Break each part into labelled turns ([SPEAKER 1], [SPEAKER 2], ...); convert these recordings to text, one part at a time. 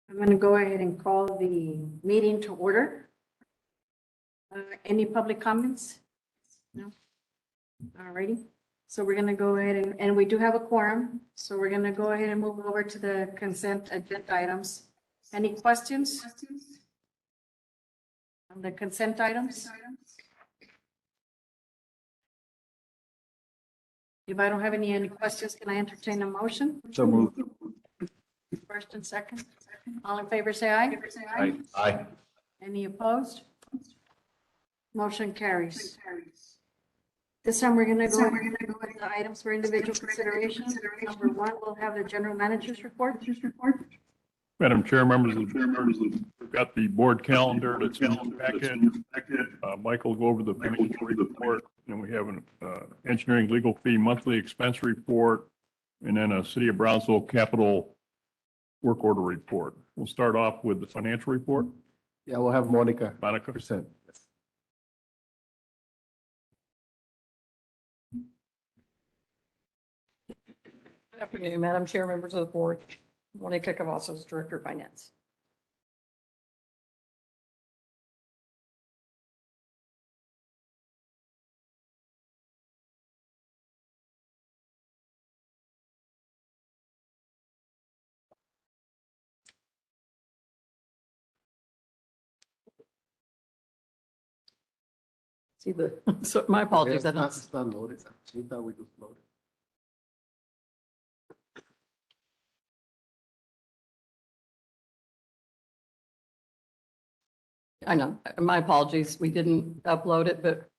[SPEAKER 1] I'm going to go ahead and call the meeting to order. Any public comments? No? All righty. So we're going to go ahead and we do have a quorum. So we're going to go ahead and move over to the consent agenda items. Any questions on the consent items? If I don't have any questions, can I entertain a motion?
[SPEAKER 2] So moved.
[SPEAKER 1] First and second. All in favor, say aye.
[SPEAKER 2] Aye.
[SPEAKER 1] Any opposed? Motion carries. This time, we're going to go with the items for individual consideration. Number one, we'll have the general manager's report.
[SPEAKER 3] Madam Chair, members of the board, we've got the board calendar that's in the packet. Michael will go over the financial report, and we have an engineering legal fee monthly expense report, and then a City of Brownsville capital work order report. We'll start off with the financial report.
[SPEAKER 2] Yeah, we'll have Monica
[SPEAKER 3] Monica?
[SPEAKER 2] present.
[SPEAKER 4] Good afternoon, Madam Chair, members of the board. Monica Cavazos, Director of Finance. See the, so my apologies. I don't-
[SPEAKER 2] It's not loaded. She thought we just loaded.
[SPEAKER 4] I know, my apologies. We didn't upload it, but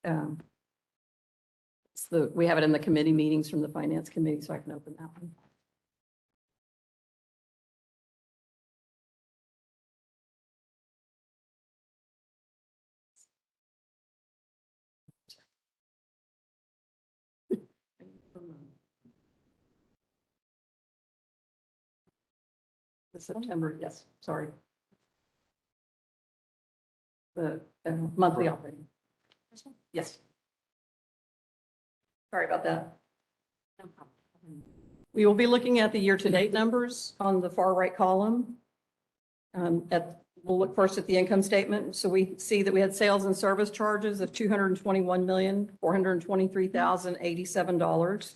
[SPEAKER 4] we have it in the committee meetings from the Finance Committee, so I can open that one. The September, yes, sorry. The monthly operating. Yes. Sorry about that. We will be looking at the year-to-date numbers on the far right column. We'll look first at the income statement. So we see that we had sales and service charges of $221,423,087.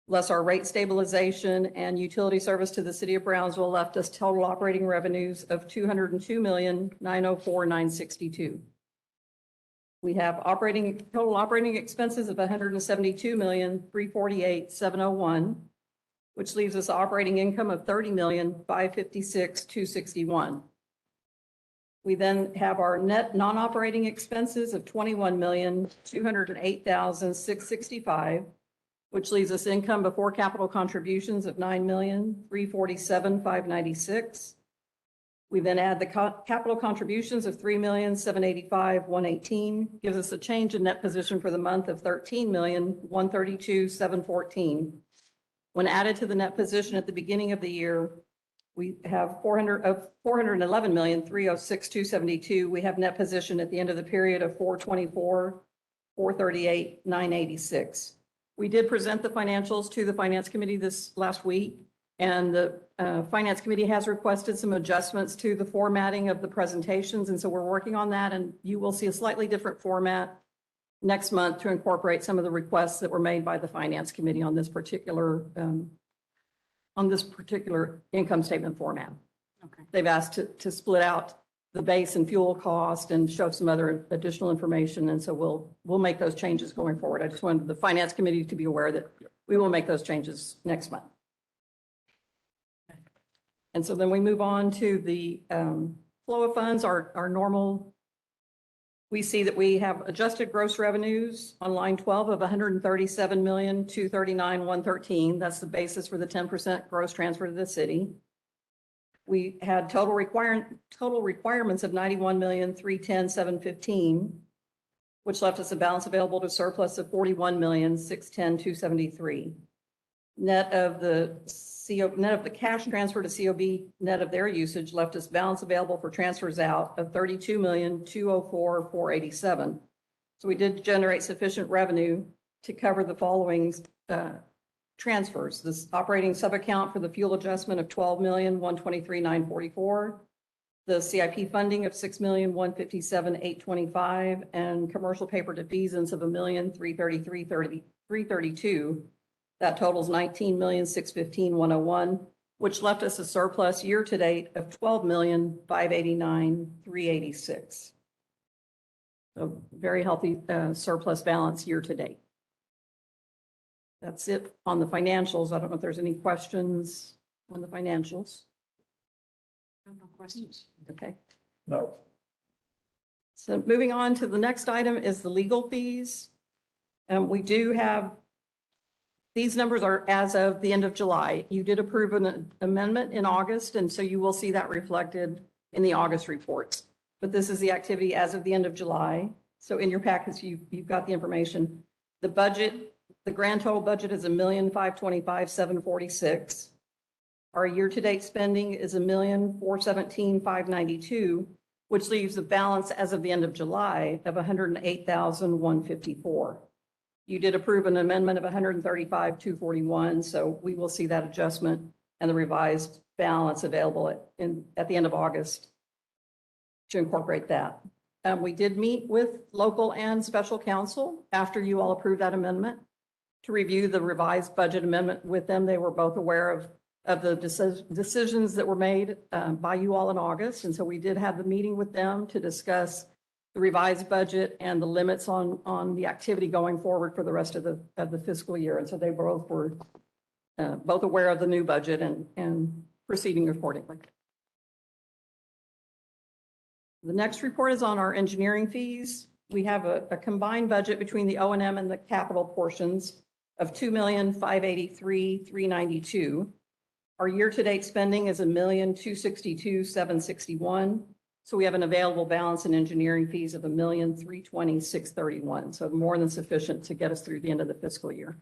[SPEAKER 4] Less our rate stabilization and utility service to the City of Brownsville left us total operating revenues of $202,904,962. We have total operating expenses of $172,348,701, which leaves us operating income of $30,556,261. We then have our net non-operating expenses of $21,208,665, which leaves us income before capital contributions of $9,347,596. We then add the capital contributions of $3,785,118, gives us a change in net position for the month of $13,132,714. When added to the net position at the beginning of the year, we have $411,306,272. We have net position at the end of the period of $424,438,986. We did present the financials to the Finance Committee this last week, and the Finance Committee has requested some adjustments to the formatting of the presentations, and so we're working on that, and you will see a slightly different format next month to incorporate some of the requests that were made by the Finance Committee on this particular income statement format.
[SPEAKER 1] Okay.
[SPEAKER 4] They've asked to split out the base and fuel cost and show some other additional information. And so we'll make those changes going forward. I just wanted the Finance Committee to be aware that we will make those changes next month. And so then we move on to the flow of funds, our normal. We see that we have adjusted gross revenues on line 12 of $137,239,113. That's the basis for the 10% gross transfer to the city. We had total requirements of $91,310,715, which left us a balance available to surplus of $41,610,273. Net of the cash transfer to COB, net of their usage, left us balance available for transfers out of $32,204,487. So we did generate sufficient revenue to cover the following transfers. This operating subaccount for the fuel adjustment of 12,123,944. The CIP funding of 6,157,825 and commercial paper defeasance of 1,333,332. That totals 19,615,101, which left us a surplus year to date of 12,589,386. So very healthy surplus balance year to date. That's it on the financials. I don't know if there's any questions on the financials.
[SPEAKER 1] No questions.
[SPEAKER 4] Okay.
[SPEAKER 3] No.
[SPEAKER 4] So moving on to the next item is the legal fees. We do have, these numbers are as of the end of July. You did approve an amendment in August, and so you will see that reflected in the August reports. But this is the activity as of the end of July. So in your packets, you've got the information. The budget, the grand total budget is $1,525,746. Our year-to-date spending is $1,417,592, which leaves a balance as of the end of July of $108,154. You did approve an amendment of $135,241, so we will see that adjustment and the revised balance available at the end of August to incorporate that. We did meet with local and special counsel after you all approved that amendment to review the revised budget amendment with them. They were both aware of the decisions that were made by you all in August. And so we did have the meeting with them to discuss the revised budget and the limits on the activity going forward for the rest of the fiscal year. And so they both were both aware of the new budget and proceeding accordingly. The next report is on our engineering fees. We have a combined budget between the O&M and the capital portions of $2,583,392. Our year-to-date spending is $1,262,761. So we have an available balance in engineering fees of $1,320,631. So more than sufficient to get us through the end of the fiscal year.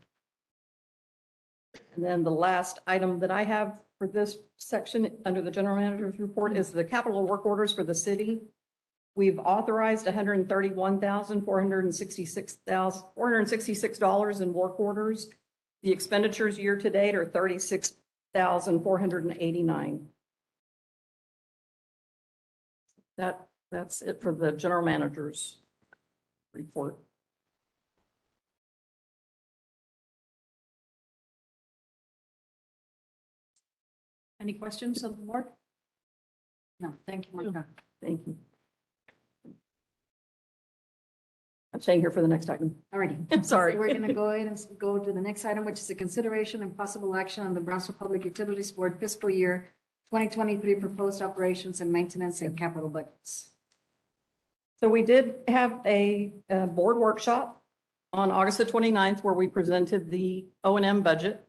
[SPEAKER 4] And then the last item that I have for this section under the general manager's report is the capital work orders for the city. We've authorized $131,466 in work orders. The expenditures year to date are $36,489. That's it for the general manager's report.
[SPEAKER 1] Any questions of the board? No, thank you, Monica.
[SPEAKER 4] Thank you. I'm staying here for the next item.
[SPEAKER 1] Alrighty.
[SPEAKER 4] I'm sorry.
[SPEAKER 1] So we're going to go ahead and go to the next item, which is the consideration and possible action on the Brownsville Public Utilities Board fiscal year 2023 proposed operations and maintenance and capital budgets.
[SPEAKER 4] So we did have a board workshop on August the 29th where we presented the O&M budget,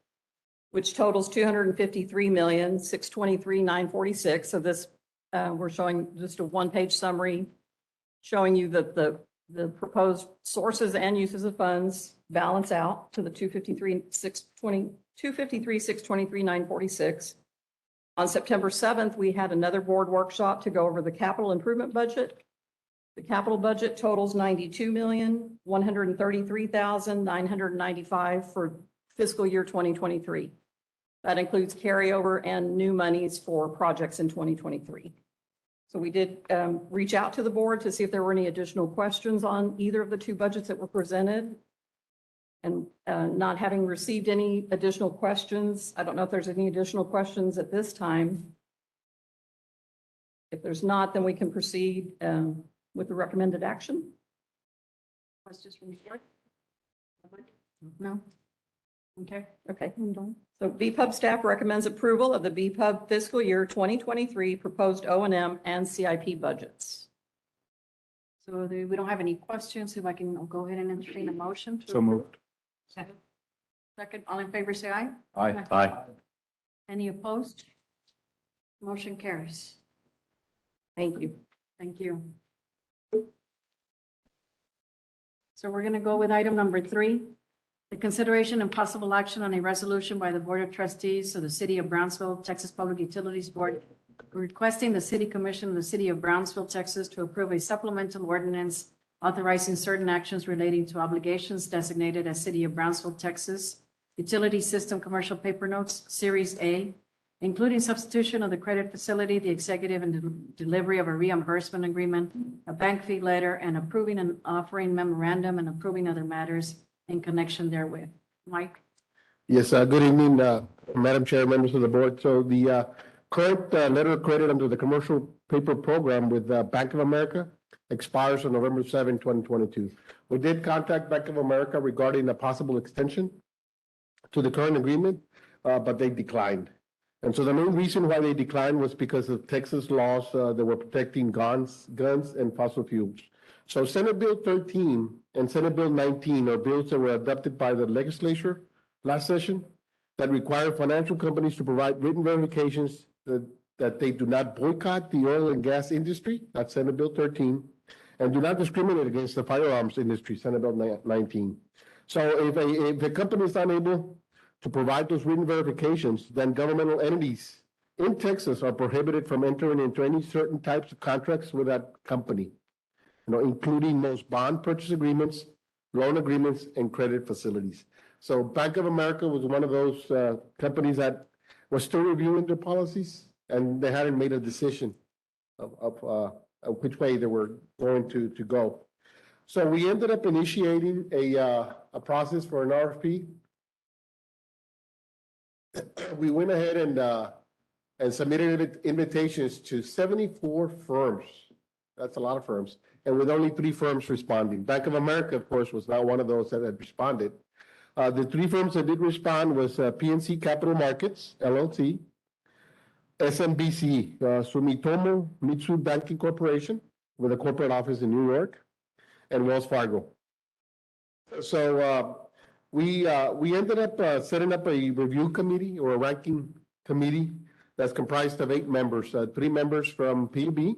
[SPEAKER 4] which totals $253,623,946. So this, we're showing just a one-page summary showing you that the proposed sources and uses of funds balance out to the $253,623,946. On September 7th, we had another board workshop to go over the capital improvement budget. The capital budget totals $92,133,995 for fiscal year 2023. That includes carryover and new monies for projects in 2023. So we did reach out to the board to see if there were any additional questions on either of the two budgets that were presented. And not having received any additional questions, I don't know if there's any additional questions at this time. If there's not, then we can proceed with the recommended action.
[SPEAKER 1] Questions from the board? No? Okay.
[SPEAKER 4] Okay. So BPUB staff recommends approval of the BPUB fiscal year 2023 proposed O&M and CIP budgets.
[SPEAKER 1] So we don't have any questions. If I can go ahead and entertain a motion. to
[SPEAKER 3] So moved.
[SPEAKER 1] Second. Second, all in favor, say aye.
[SPEAKER 2] Aye. Aye.
[SPEAKER 1] Any opposed? Motion carries.
[SPEAKER 4] Thank you.
[SPEAKER 1] Thank you. So we're going to go with item number 3, the consideration and possible action on a resolution by the Board of Trustees of the City of Brownsville, Texas Public Utilities Board, requesting the City Commission of the City of Brownsville, Texas, to approve a supplemental ordinance authorizing certain actions relating to obligations designated as City of Brownsville, Texas, Utility System Commercial Paper Notes, Series A, including substitution of the credit facility, the executive and delivery of a reimbursement agreement, a bank fee letter, and approving an offering memorandum and approving other matters in connection therewith. Mike?
[SPEAKER 2] Yes, good evening, Madam Chair, members of the board. So the current letter of credit under the commercial paper program with Bank of America expires on November 7, 2022. We did contact Bank of America regarding a possible extension to the current agreement, but they declined. And so the main reason why they declined was because of Texas laws that were protecting guns and fossil fuels. So Senate Bill 13 and Senate Bill 19 are bills that were adopted by the legislature last session that require financial companies to provide written verifications that they do not boycott the oil and gas industry, that's Senate Bill 13, and do not discriminate against the firearms industry, Senate Bill 19. So if a company is unable to provide those written verifications, then governmental entities in Texas are prohibited from entering into any certain types of contracts with that company, including most bond purchase agreements, loan agreements, and credit facilities. So Bank of America was one of those companies that was still reviewing their policies, and they hadn't made a decision of which way they were going to go. So we ended up initiating a process for an RFP. We went ahead and submitted invitations to 74 firms. That's a lot of firms, and with only 3 firms responding. Bank of America, of course, was not one of those that had responded. The 3 firms that did respond was PNC Capital Markets, LLC, SMBC, Sumitomo Mitsui Banking Corporation, with a corporate office in New York, and Wells Fargo. So we ended up setting up a review committee or a ranking committee that's comprised of 8 members, 3 members from PUB,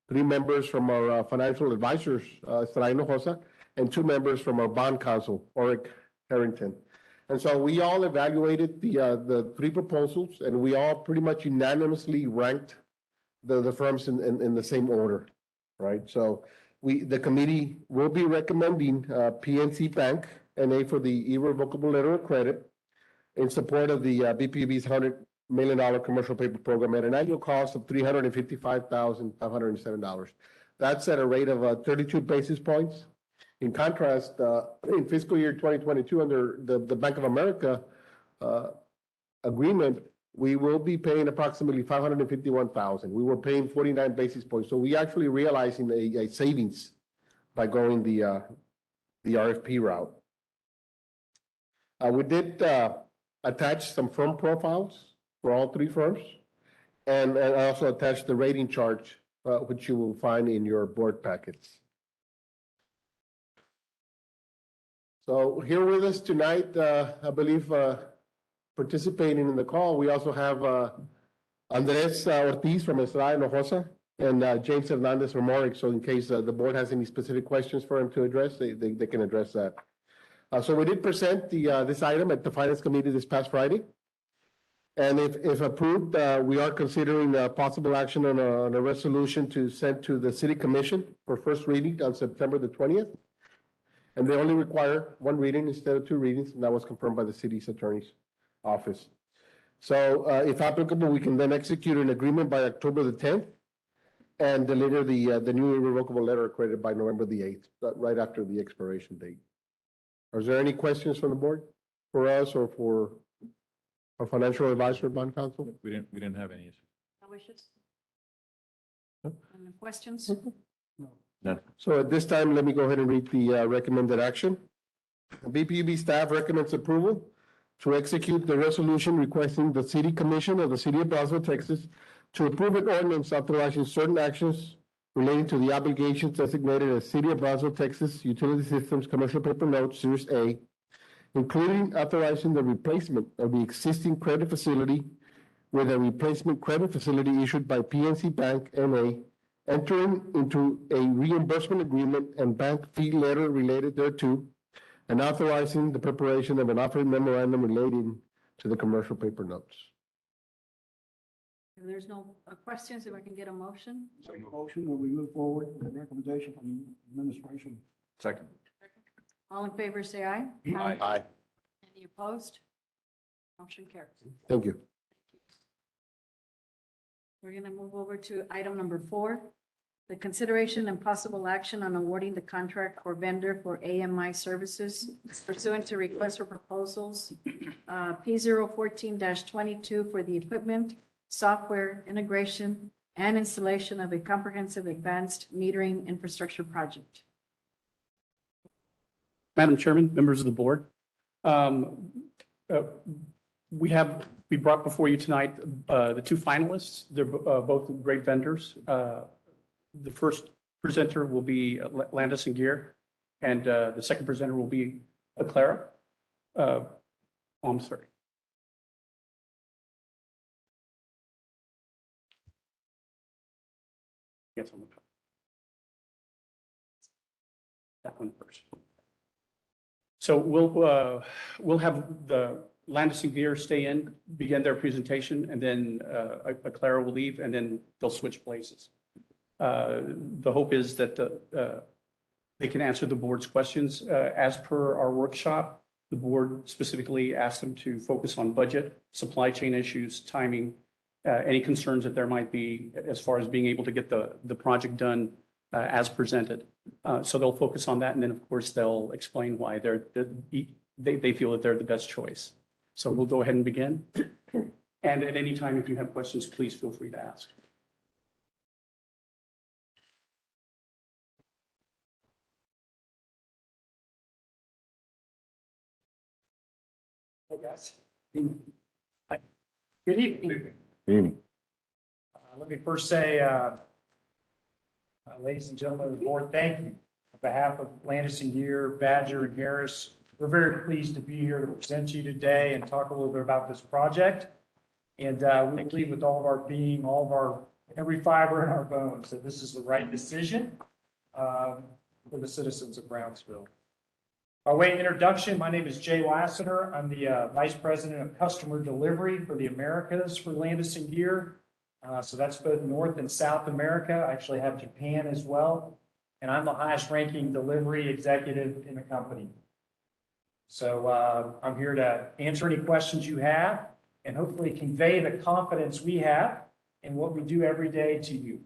[SPEAKER 2] 3 members from our financial advisors, Estrada Hinojosa, and 2 members from our bond counsel, Oric Harrington. And so we all evaluated the 3 proposals, and we all pretty much unanimously ranked the firms in the same order, right? So the committee will be recommending PNC Bank, NA, for the irrevocable letter of credit in support of the BPUB's $100 million commercial paper program at an annual cost of $355,507. That's at a rate of 32 basis points. In contrast, in fiscal year 2022, under the Bank of America agreement, we will be paying approximately $551,000. We were paying 49 basis points. So we actually realizing a savings by going the RFP route. We did attach some firm profiles for all 3 firms, and also attach the rating chart, which you will find in your board packets. So here with us tonight, I believe, participating in the call, we also have Andres Ortiz from Estrada Hinojosa and James Hernandez from Oric. So in case the board has any specific questions for him to address, they can address that. So we did present this item at the Finance Committee this past Friday. And if approved, we are considering possible action on a resolution to send to the City Commission for first reading on September the 20th. And they only require 1 reading instead of 2 readings, and that was confirmed by the city's attorney's office. So if applicable, we can then execute an agreement by October the 10th and deliver the new irrevocable letter of credit by November the 8th, right after the expiration date. Is there any questions from the board for us or for our financial advisor, bond counsel?
[SPEAKER 5] We didn't have any issues.
[SPEAKER 1] No wishes? Any questions?
[SPEAKER 2] So at this time, let me go ahead and read the recommended action. BPUB staff recommends approval to execute the resolution requesting the City Commission of the City of Brownsville, Texas, to approve an ordinance authorizing certain actions relating to the obligations designated as City of Brownsville, Texas Utility Systems Commercial Paper Notes, Series A, including authorizing the replacement of the existing credit facility with a replacement credit facility issued by PNC Bank, N.A., entering into a reimbursement agreement and bank fee letter related thereto, and authorizing the preparation of an offering memorandum relating to the commercial paper notes.
[SPEAKER 1] If there's no questions, if I can get a motion?
[SPEAKER 6] Motion, will we move forward with the recommendation from administration?
[SPEAKER 5] Second.
[SPEAKER 1] All in favor, say aye.
[SPEAKER 5] Aye.
[SPEAKER 1] Any opposed? Motion carries.
[SPEAKER 2] Thank you.
[SPEAKER 1] We're going to move over to item number 4, the consideration and possible action on awarding the contract for vendor for AMI services pursuant to request for proposals P014-22 for the equipment, software integration, and installation of a comprehensive advanced metering infrastructure project.
[SPEAKER 5] Madam Chairman, members of the board, we brought before you tonight the two finalists. They're both great vendors. The first presenter will be Landis and Gear, and the second presenter will be Aclara. I'm sorry. Yes, on the that one first. So we'll have the Landis and Gear stay in, begin their presentation, and then Aclara will leave, and then they'll switch places. The hope is that they can answer the board's questions. As per our workshop, the board specifically asked them to focus on budget, supply chain issues, timing, any concerns that there might be as far as being able to get the project done as presented. So they'll focus on that, and then, of course, they'll explain why they feel that they're the best choice. So we'll go ahead and begin. And at any time, if you have questions, please feel free to ask.
[SPEAKER 6] Hey, guys. Hi. Good evening. Let me first say, ladies and gentlemen of the board, thank you. On behalf of Landis and Gear, Badger, and Harris, we're very pleased to be here to present to you today and talk a little bit about this project. And we believe with all of our being, every fiber in our bones, that this is the right decision for the citizens of Brownsville. By way of introduction, my name is Jay Lassiter. I'm the Vice President of Customer Delivery for the Americas for Landis and Gear. So that's both North and South America. I actually have Japan as well. And I'm the highest ranking delivery executive in the company. So I'm here to answer any questions you have and hopefully convey the confidence we have in what we do every day to you.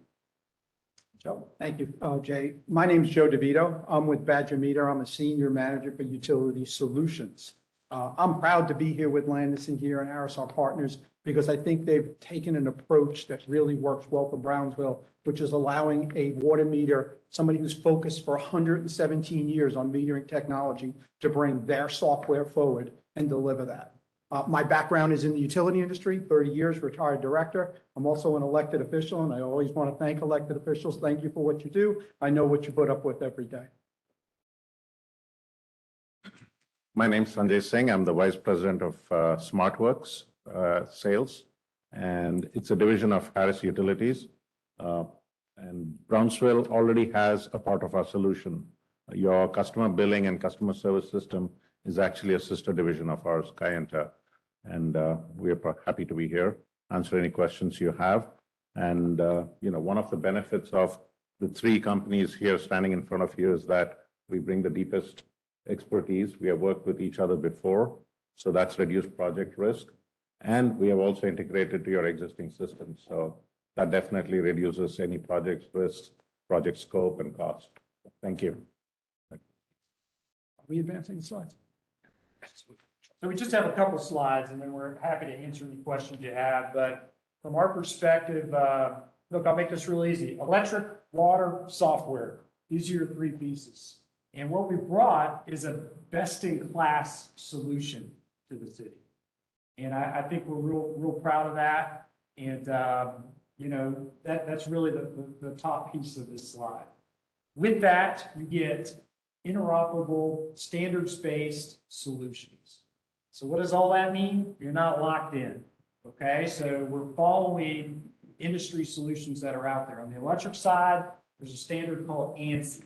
[SPEAKER 6] Joe?
[SPEAKER 7] Thank you, Jay. My name is Joe DeVito. I'm with Badger Meter. I'm a senior manager for utility solutions. I'm proud to be here with Landis and Gear and Harris, our partners, because I think they've taken an approach that really works well for Brownsville, which is allowing a water meter, somebody who's focused for 117 years on metering technology, to bring their software forward and deliver that. My background is in the utility industry, 30 years, retired director. I'm also an elected official, and I always want to thank elected officials. Thank you for what you do. I know what you put up with every day.
[SPEAKER 8] My name's Sanjay Singh. I'm the Vice President of SmartWorks Sales, and it's a division of Harris Utilities. And Brownsville already has a part of our solution. Your customer billing and customer service system is actually a sister division of ours, Kayenta. And we are happy to be here, answer any questions you have. And, one of the benefits of the three companies here standing in front of you is that we bring the deepest expertise. We have worked with each other before, so that's reduced project risk. And we have also integrated to your existing system. So that definitely reduces any project risk, project scope, and cost. Thank you.
[SPEAKER 7] Are we advancing the slides?
[SPEAKER 6] So we just have a couple slides, and then we're happy to answer any questions you have. But from our perspective, look, I'll make this real easy. Electric, water, software. These are your three pieces. And what we brought is a best-in-class solution to the city. And I think we're real proud of that. And, that's really the top piece of this slide. With that, you get interoperable, standards-based solutions. So what does all that mean? You're not locked in, okay? So we're following industry solutions that are out there. On the electric side, there's a standard called ANSI.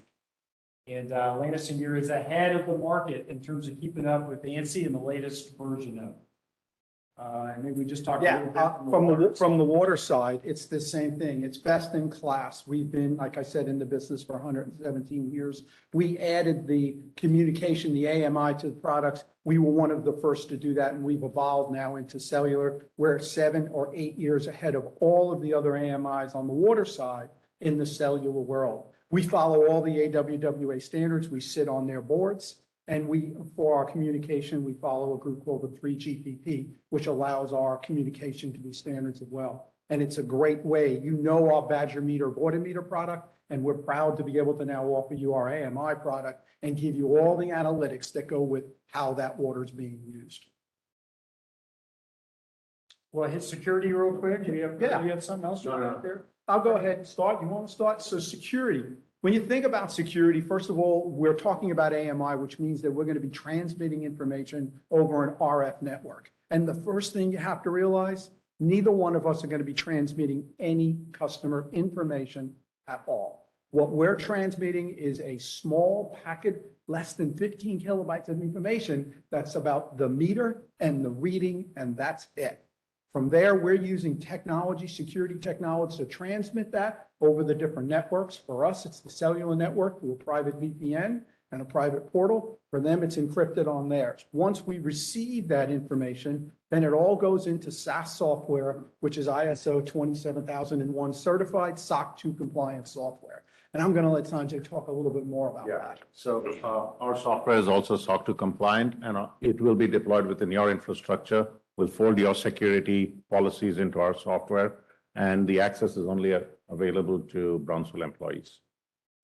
[SPEAKER 6] And Landis and Gear is ahead of the market in terms of keeping up with ANSI and the latest version of it. And maybe we just talk a little bit.
[SPEAKER 7] From the water side, it's the same thing. It's best in class. We've been, like I said, in the business for 117 years. We added the communication, the AMI to the products. We were one of the first to do that, and we've evolved now into cellular. We're 7 or 8 years ahead of all of the other AMIs on the water side in the cellular world. We follow all the AWWA standards. We sit on their boards. And for our communication, we follow a group called the 3GPP, which allows our communication to be standards as well. And it's a great way. You know our Badger Meter water meter product, and we're proud to be able to now offer you our AMI product and give you all the analytics that go with how that water is being used.
[SPEAKER 6] Well, hit security real quick. Do you have something else you want out there?
[SPEAKER 7] I'll go ahead and start. You want to start? So security. When you think about security, first of all, we're talking about AMI, which means that we're going to be transmitting information over an RF network. And the first thing you have to realize, neither one of us are going to be transmitting any customer information at all. What we're transmitting is a small packet, less than 15 kilobytes of information that's about the meter and the reading, and that's it. From there, we're using technology, security technology to transmit that over the different networks. For us, it's the cellular network through a private VPN and a private portal. For them, it's encrypted on theirs. Once we receive that information, then it all goes into SaaS software, which is ISO 27001 certified SOC 2 compliant software. And I'm going to let Sanjay talk a little bit more about that.
[SPEAKER 8] So our software is also SOC 2 compliant, and it will be deployed within your infrastructure. We'll fold your security policies into our software, and the access is only available to Brownsville employees,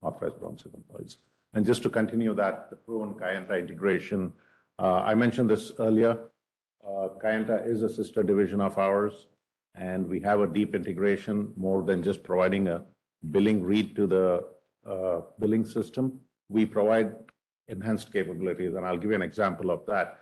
[SPEAKER 8] authorized Brownsville employees. And just to continue that, the proven Kayenta integration, I mentioned this earlier. Kayenta is a sister division of ours, and we have a deep integration more than just providing a billing read to the billing system. We provide enhanced capabilities, and I'll give you an example of that.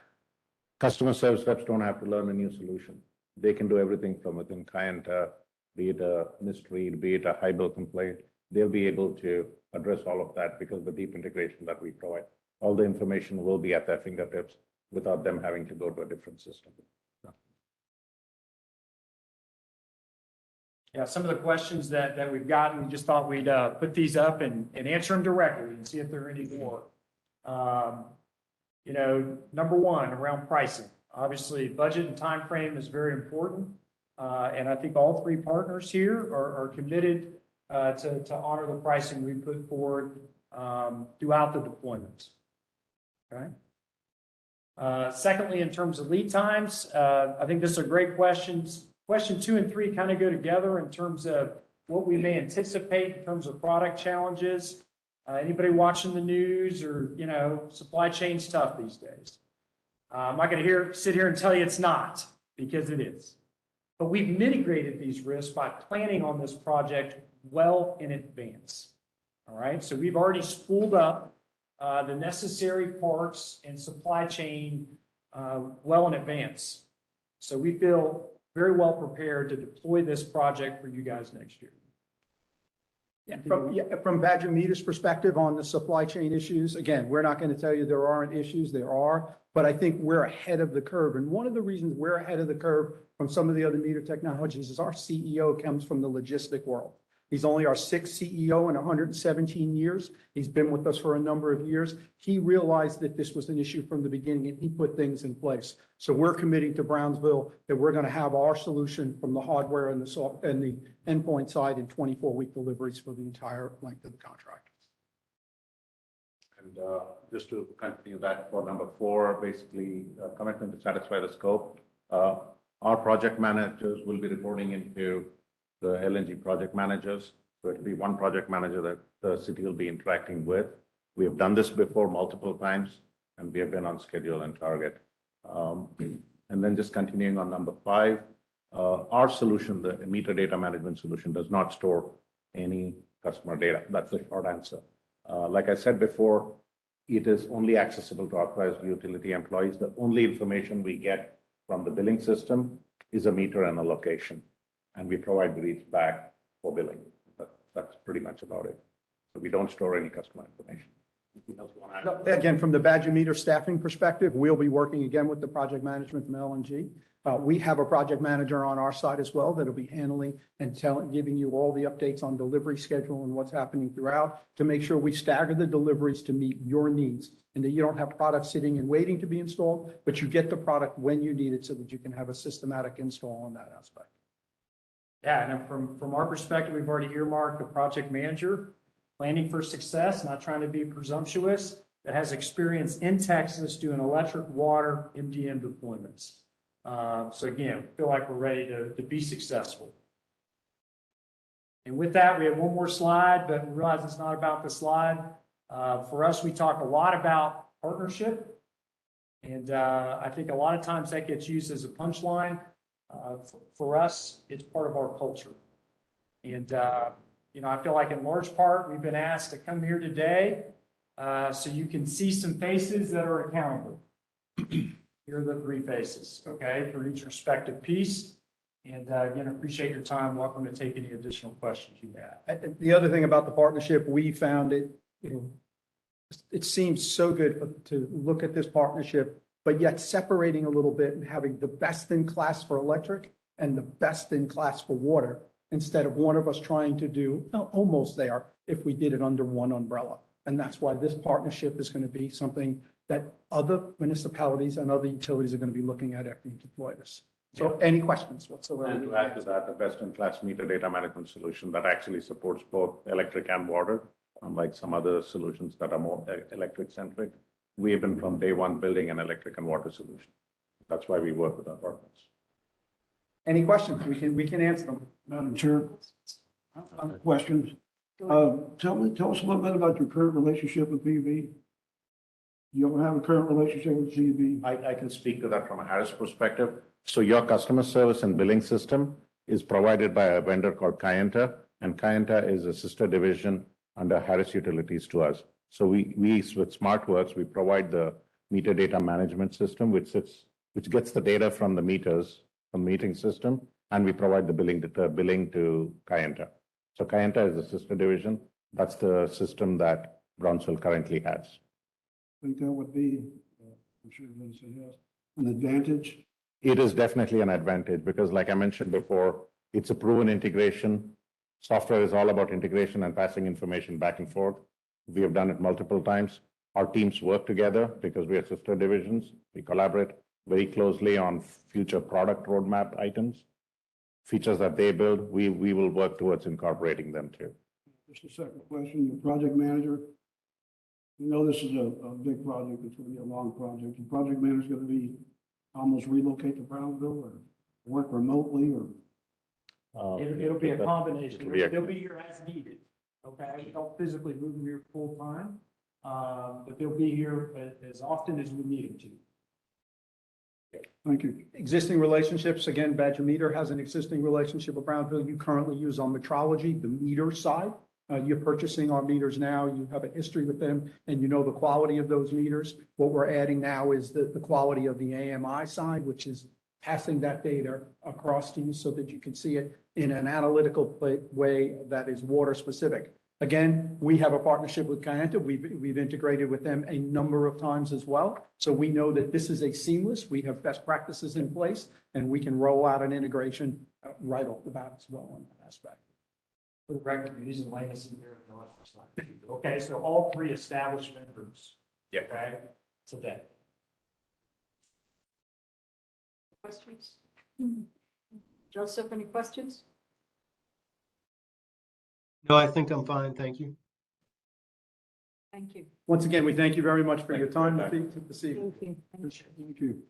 [SPEAKER 8] Customer service reps don't have to learn a new solution. They can do everything from within Kayenta, be it a misread, be it a high bill complaint. They'll be able to address all of that because of the deep integration that we provide. All the information will be at their fingertips without them having to go to a different system.
[SPEAKER 6] Yeah, some of the questions that we've gotten, we just thought we'd put these up and answer them directly and see if there are any more. Number one, around pricing. Obviously, budget and time frame is very important. And I think all three partners here are committed to honor the pricing we put forward throughout the deployments. Okay. Secondly, in terms of lead times, I think this is a great questions. Question 2 and 3 kind of go together in terms of what we may anticipate in terms of product challenges. Anybody watching the news or, supply chain's tough these days. I'm not going to sit here and tell you it's not, because it is. But we've mitigated these risks by planning on this project well in advance. All right, so we've already spooled up the necessary parts and supply chain well in advance. So we feel very well prepared to deploy this project for you guys next year.
[SPEAKER 7] From Badger Meter's perspective on the supply chain issues, again, we're not going to tell you there aren't issues, there are, but I think we're ahead of the curve. And one of the reasons we're ahead of the curve from some of the other meter technologies is our CEO comes from the logistic world. He's only our 6th CEO in 117 years. He's been with us for a number of years. He realized that this was an issue from the beginning, and he put things in place. So we're committing to Brownsville that we're going to have our solution from the hardware and the endpoint side in 24-week deliveries for the entire length of the contract.
[SPEAKER 8] And just to continue that for number 4, basically commitment to satisfy the scope. Our project managers will be reporting into the LNG project managers. So it'll be one project manager that the city will be interacting with. We have done this before multiple times, and we have been on schedule and target. And then just continuing on number 5, our solution, the meter data management solution, does not store any customer data. That's the short answer. Like I said before, it is only accessible to authorized utility employees. The only information we get from the billing system is a meter and a location, and we provide the reads back for billing. That's pretty much about it. So we don't store any customer information.
[SPEAKER 7] Again, from the Badger Meter staffing perspective, we'll be working again with the project management from LNG. We have a project manager on our side as well that'll be handling and giving you all the updates on delivery schedule and what's happening throughout to make sure we stagger the deliveries to meet your needs and that you don't have products sitting and waiting to be installed, but you get the product when you need it so that you can have a systematic install on that aspect.
[SPEAKER 6] Yeah, and from our perspective, we've already earmarked a project manager, planning for success, not trying to be presumptuous, that has experience in Texas doing electric, water, MDM deployments. So again, feel like we're ready to be successful. And with that, we have one more slide, but we realize it's not about the slide. For us, we talk a lot about partnership. And I think a lot of times that gets used as a punchline. For us, it's part of our culture. And, I feel like in large part, we've been asked to come here today so you can see some faces that are accountable. Here are the three faces, okay, for each respective piece. And again, appreciate your time. Welcome to take any additional questions you have.
[SPEAKER 7] The other thing about the partnership, we found it seems so good to look at this partnership, but yet separating a little bit and having the best in class for electric and the best in class for water, instead of one of us trying to do almost there if we did it under one umbrella. And that's why this partnership is going to be something that other municipalities and other utilities are going to be looking at after you deploy this. So any questions whatsoever?
[SPEAKER 8] And to add to that, the best-in-class meter data management solution that actually supports both electric and water, unlike some other solutions that are more electric-centric. We have been from day one building an electric and water solution. That's why we work with our partners.
[SPEAKER 7] Any questions? We can answer them.
[SPEAKER 9] Madam Chair, I have questions. Tell us a little bit about your current relationship with PB. You don't have a current relationship with CB?
[SPEAKER 8] I can speak to that from a Harris perspective. So your customer service and billing system is provided by a vendor called Kayenta, and Kayenta is a sister division under Harris Utilities to us. So we with SmartWorks, we provide the meter data management system, which gets the data from the meters, from metering system, and we provide the billing to Kayenta. So Kayenta is a sister division. That's the system that Brownsville currently has.
[SPEAKER 9] I think that would be, I'm sure you're going to say yes, an advantage.
[SPEAKER 8] It is definitely an advantage because like I mentioned before, it's a proven integration. Software is all about integration and passing information back and forth. We have done it multiple times. Our teams work together because we are sister divisions. We collaborate very closely on future product roadmap items. Features that they build, we will work towards incorporating them too.
[SPEAKER 9] Just a second question, your project manager. You know this is a big project, it's going to be a long project. Your project manager is going to be almost relocate to Brownsville or work remotely or?
[SPEAKER 6] It'll be a combination.
[SPEAKER 8] It'll be a-
[SPEAKER 6] They'll be here as needed, okay? We don't physically move them here full time, but they'll be here as often as we need them to.
[SPEAKER 9] Thank you.
[SPEAKER 7] Existing relationships, again, Badger Meter has an existing relationship with Brownsville. You currently use on metrology, the meter side. You're purchasing our meters now. You have a history with them and you know the quality of those meters. What we're adding now is the quality of the AMI side, which is passing that data across to you so that you can see it in an analytical way that is water specific. Again, we have a partnership with Kayenta. We've integrated with them a number of times as well. So we know that this is a seamless, we have best practices in place and we can roll out an integration right off the bat as well on that aspect.
[SPEAKER 6] For the record, you're using Lansing here in the left side. Okay, so all three established members.
[SPEAKER 8] Yeah.
[SPEAKER 6] Okay, today.
[SPEAKER 1] Questions? Joseph, any questions?
[SPEAKER 10] No, I think I'm fine. Thank you.
[SPEAKER 1] Thank you.
[SPEAKER 7] Once again, we thank you very much for your time this evening.
[SPEAKER 1] Thank you.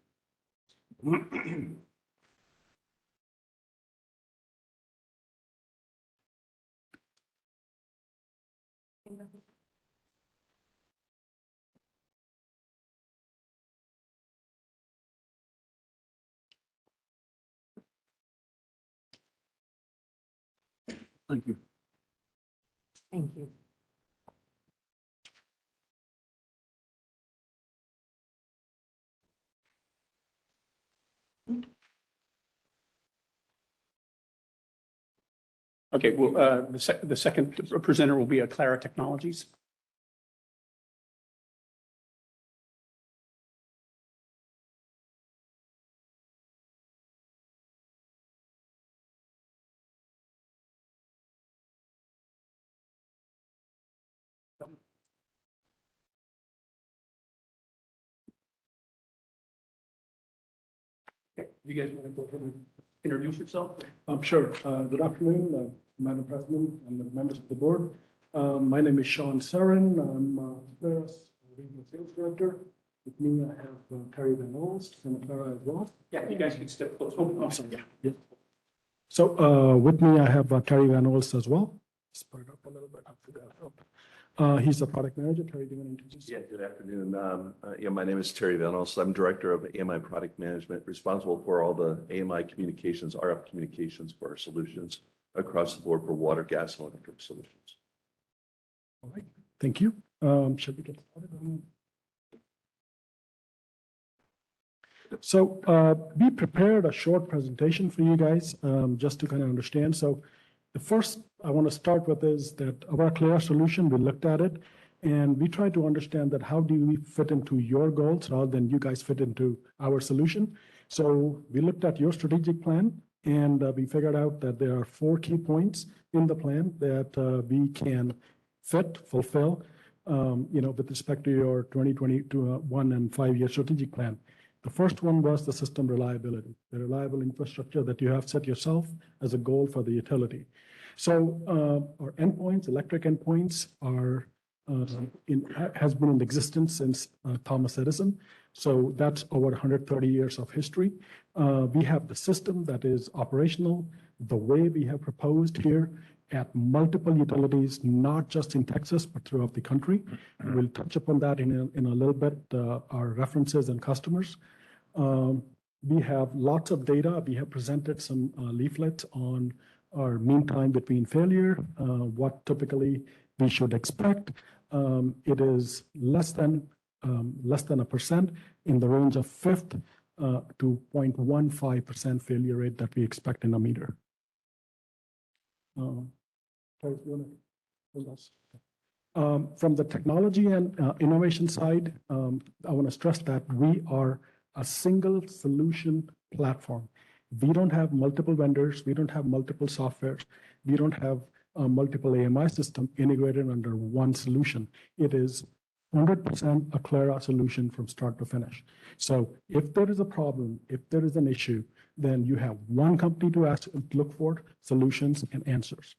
[SPEAKER 9] Thank you. Thank you.
[SPEAKER 1] Thank you.
[SPEAKER 5] Okay, well, the second presenter will be Aclara Technologies. Okay, you guys want to go ahead and introduce yourself?
[SPEAKER 11] Sure. Good afternoon, Madam President and the members of the board. My name is Sean Sarin. I'm Clara's Regional Sales Director. With me, I have Terry Van Olst from Clara as well.
[SPEAKER 5] Yeah, you guys can step close. Oh, I'm sorry.
[SPEAKER 11] Yeah. So with me, I have Terry Van Olst as well. Split it up a little bit. I'll figure that out. He's the product manager. Terry, do you want to introduce?
[SPEAKER 12] Yeah, good afternoon. Yeah, my name is Terry Van Olst. I'm Director of AMI Product Management, responsible for all the AMI communications, RF communications for our solutions across the board for water, gas, and electric solutions.
[SPEAKER 11] All right. Thank you. Should we get started? So we prepared a short presentation for you guys just to kind of understand. So the first I want to start with is that our Clara solution, we looked at it and we tried to understand that how do we fit into your goals rather than you guys fit into our solution. So we looked at your strategic plan and we figured out that there are 4 key points in the plan that we can fulfill, with respect to your 2021 and 5-year strategic plan. The first one was the system reliability, the reliable infrastructure that you have set yourself as a goal for the utility. So our endpoints, electric endpoints, are has been in existence since Thomas Edison. So that's over 130 years of history. We have the system that is operational, the way we have proposed here at multiple utilities, not just in Texas, but throughout the country. We'll touch upon that in a little bit, our references and customers. We have lots of data. We have presented some leaflets on our mean time between failure, what typically we should expect. It is less than 1% in the range of 5th to 0.15% failure rate that we expect in a meter. From the technology and innovation side, I want to stress that we are a single solution platform. We don't have multiple vendors. We don't have multiple softwares. We don't have multiple AMI system integrated under one solution. It is 100% a Clara solution from start to finish. So if there is a problem, if there is an issue, then you have one company to look for solutions and answers.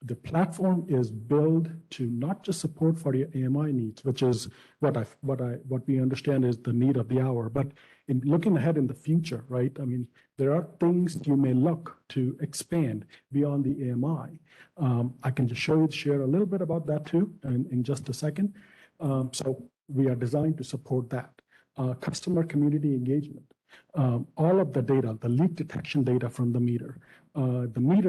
[SPEAKER 11] The platform is built to not just support for your AMI needs, which is what we understand is the need of the hour, but in looking ahead in the future, right? I mean, there are things you may look to expand beyond the AMI. I can just share a little bit about that too in just a second. So we are designed to support that. Customer community engagement. All of the data, the leak detection data from the meter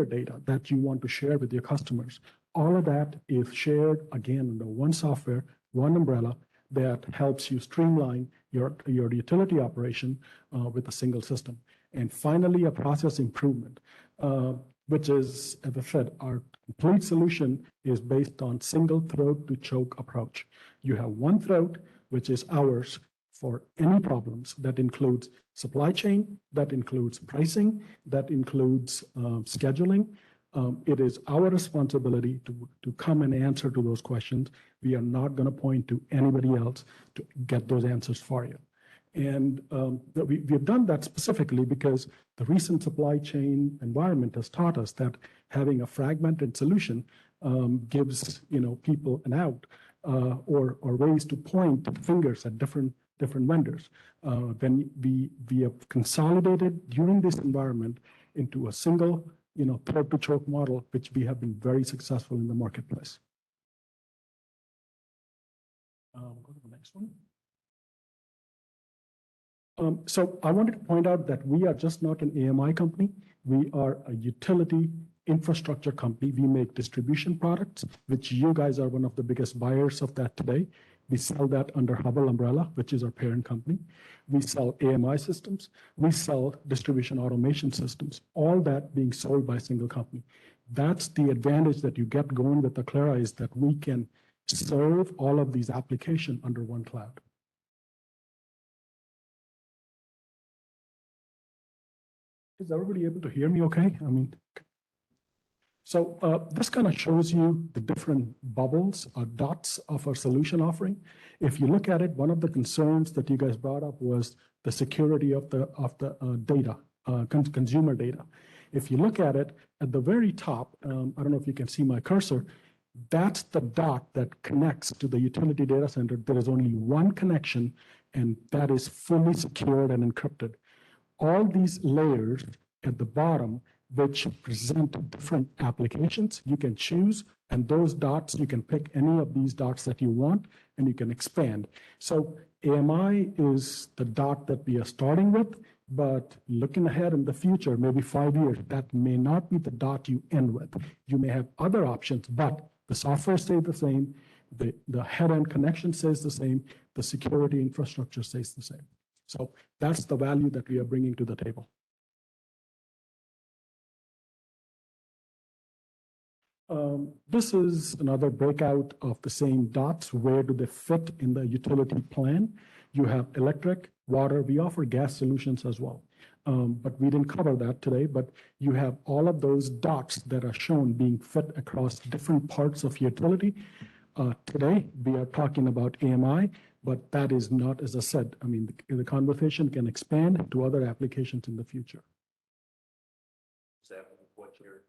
[SPEAKER 11] data that you want to share with your customers, all of that is shared again under one software, one umbrella that helps you streamline your utility operation with a single system. And finally, a process improvement, which is, as I said, our complete solution is based on single throat to choke approach. You have one throat, which is ours for any problems. That includes supply chain, that includes pricing, that includes scheduling. It is our responsibility to come and answer to those questions. We are not going to point to anybody else to get those answers for you. And we've done that specifically because the recent supply chain environment has taught us that having a fragmented solution gives people an out or ways to point fingers at different vendors. Then we have consolidated during this environment into a single throat to choke model, which we have been very successful in the marketplace. Go to the next one. So I wanted to point out that we are just not an AMI company. We are a utility infrastructure company. We make distribution products, which you guys are one of the biggest buyers of that today. We sell that under Hubbell umbrella, which is our parent company. We sell AMI systems. We sell distribution automation systems, all that being sold by a single company. That's the advantage that you get going with the Clara, is that we can serve all of these applications under one cloud. Is everybody able to hear me okay? I mean, So this kind of shows you the different bubbles or dots of our solution offering. If you look at it, one of the concerns that you guys brought up was the security of the data, consumer data. If you look at it at the very top, I don't know if you can see my cursor, that's the dot that connects to the utility data center. There is only one connection, and that is fully secured and encrypted. All these layers at the bottom, which present different applications, you can choose, and those dots, you can pick any of these dots that you want, and you can expand. So AMI is the dot that we are starting with, but looking ahead in the future, maybe 5 years, that may not be the dot you end with. You may have other options, but the software stays the same, the head-end connection stays the same, the security infrastructure stays the same. So that's the value that we are bringing to the table. This is another breakout of the same dots. Where do they fit in the utility plan? You have electric, water. We offer gas solutions as well, but we didn't cover that today. But you have all of those dots that are shown being fit across different parts of utility. Today, we are talking about AMI, but that is not, as I said, I mean, the conversation can expand to other applications in the future.
[SPEAKER 12] Staff report here.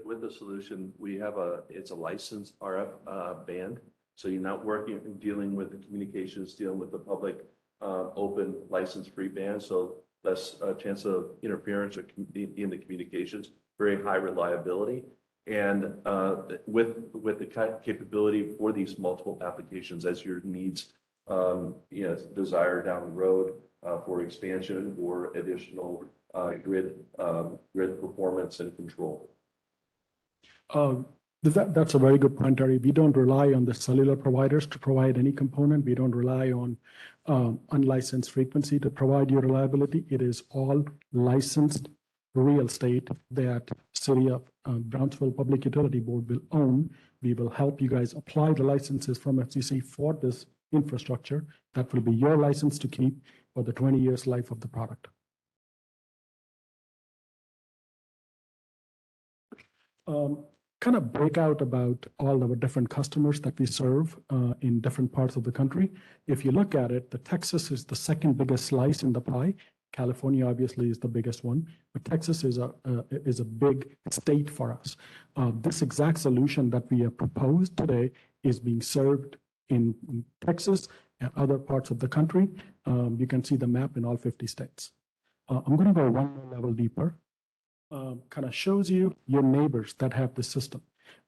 [SPEAKER 12] With the solution, we have it's a licensed RF band. So you're not dealing with the communications, dealing with the public open license-free band. So less chance of interference or in the communications, very high reliability. And with the capability for these multiple applications as your needs desire down the road for expansion or additional grid performance and control.
[SPEAKER 11] That's a very good point, Terry. We don't rely on the cellular providers to provide any component. We don't rely on unlicensed frequency to provide your reliability. It is all licensed real estate that City of Brownsville Public Utility Board will own. We will help you guys apply the licenses from FCC for this infrastructure. That will be your license to keep for the 20 years life of the product. Kind of break out about all of the different customers that we serve in different parts of the country. If you look at it, the Texas is the second biggest slice in the pie. California obviously is the biggest one, but Texas is a big state for us. This exact solution that we have proposed today is being served in Texas and other parts of the country. You can see the map in all 50 states. I'm going to go one more level deeper. Kind of shows you your neighbors that have this system.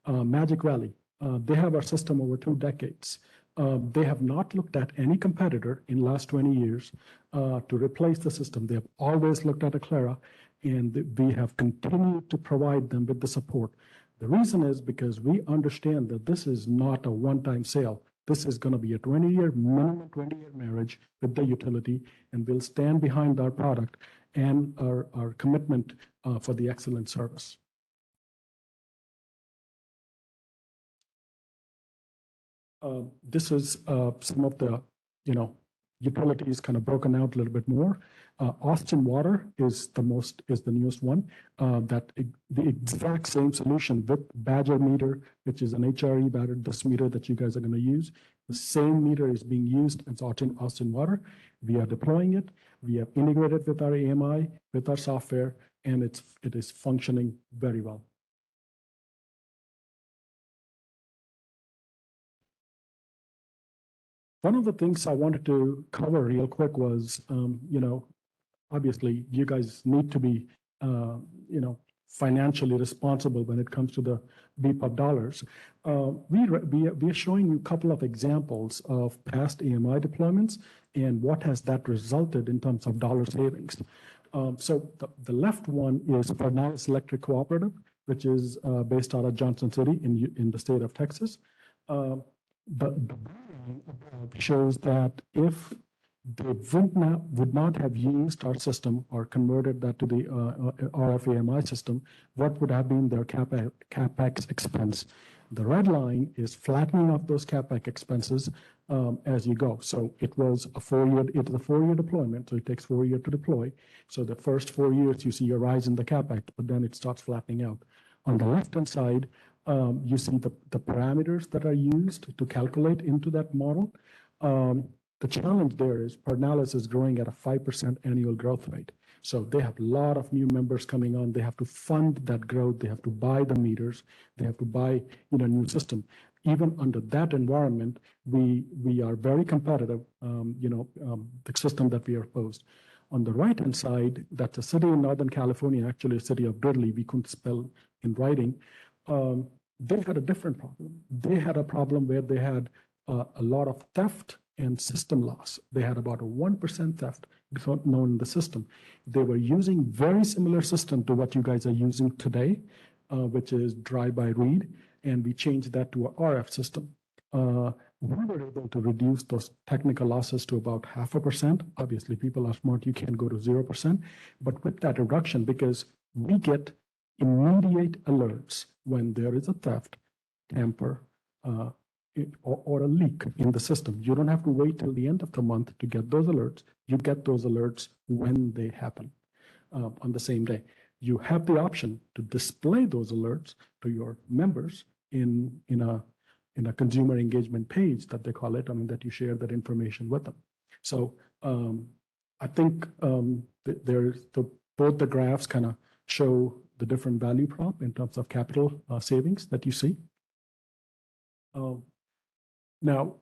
[SPEAKER 11] Magic Valley, they have our system over 2 decades. They have not looked at any competitor in the last 20 years to replace the system. They have always looked at Aclara, and we have continued to provide them with the support. The reason is because we understand that this is not a one-time sale. This is going to be a 20-year, minimum 20-year marriage with the utility, and we'll stand behind our product and our commitment for the excellent service. This is some of the, utilities kind of broken out a little bit more. Austin Water is the newest one. The exact same solution with Badger meter, which is an HRE battery, this meter that you guys are going to use. The same meter is being used in Austin Water. We are deploying it. We have integrated with our AMI, with our software, and it is functioning very well. One of the things I wanted to cover real quick was, obviously you guys need to be, financially responsible when it comes to the BPUB dollars. We are showing you a couple of examples of past AMI deployments and what has that resulted in terms of dollar savings. So the left one is Fernandez Electric Cooperative, which is based out of Johnson City in the state of Texas. The shows that if they would not have used our system or converted that to the RF AMI system, what would have been their CapEx expense? The red line is flattening of those CapEx expenses as you go. So it was a 4-year deployment. So it takes 4 years to deploy. So the first 4 years you see a rise in the CapEx, but then it starts flattening out. On the left-hand side, you see the parameters that are used to calculate into that model. The challenge there is Pernalis is growing at a 5% annual growth rate. So they have a lot of new members coming on. They have to fund that growth. They have to buy the meters. They have to buy, new system. Even under that environment, we are very competitive, the system that we are posed. On the right-hand side, that's a city in Northern California, actually a city of Dudley, we couldn't spell in writing. They had a different problem. They had a problem where they had a lot of theft and system loss. They had about a 1% theft known in the system. They were using very similar system to what you guys are using today, which is drive-by read, and we changed that to a RF system. We were able to reduce those technical losses to about 0.5%. Obviously, people are smart, you can't go to 0%. But with that reduction, because we get immediate alerts when there is a theft, tamper, or a leak in the system. You don't have to wait till the end of the month to get those alerts. You get those alerts when they happen on the same day. You have the option to display those alerts to your members in a consumer engagement page that they call it, that you share that information with them. So I think both the graphs kind of show the different value prop in terms of capital savings that you see. Now,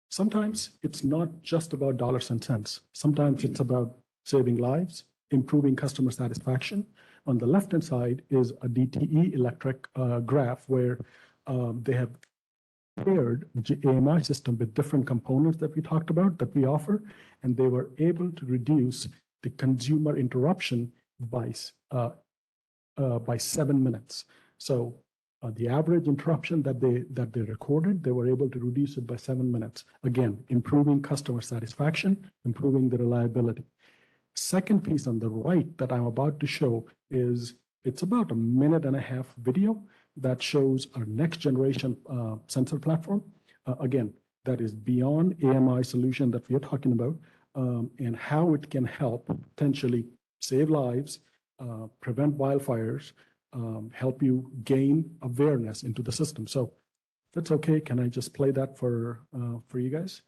[SPEAKER 11] sometimes it's not just about dollars and cents. Sometimes it's about saving lives, improving customer satisfaction. On the left-hand side is a DTE electric graph where they have paired the AMI system with different components that we talked about that we offer, and they were able to reduce the consumer interruption by 7 minutes. So the average interruption that they recorded, they were able to reduce it by 7 minutes. Again, improving customer satisfaction, improving the reliability. Second piece on the right that I'm about to show is it's about 1.5 minute video that shows our next generation sensor platform. Again, that is beyond AMI solution that we are talking about, and how it can help potentially save lives, prevent wildfires, help you gain awareness into the system. So if that's okay, can I just play that for you guys?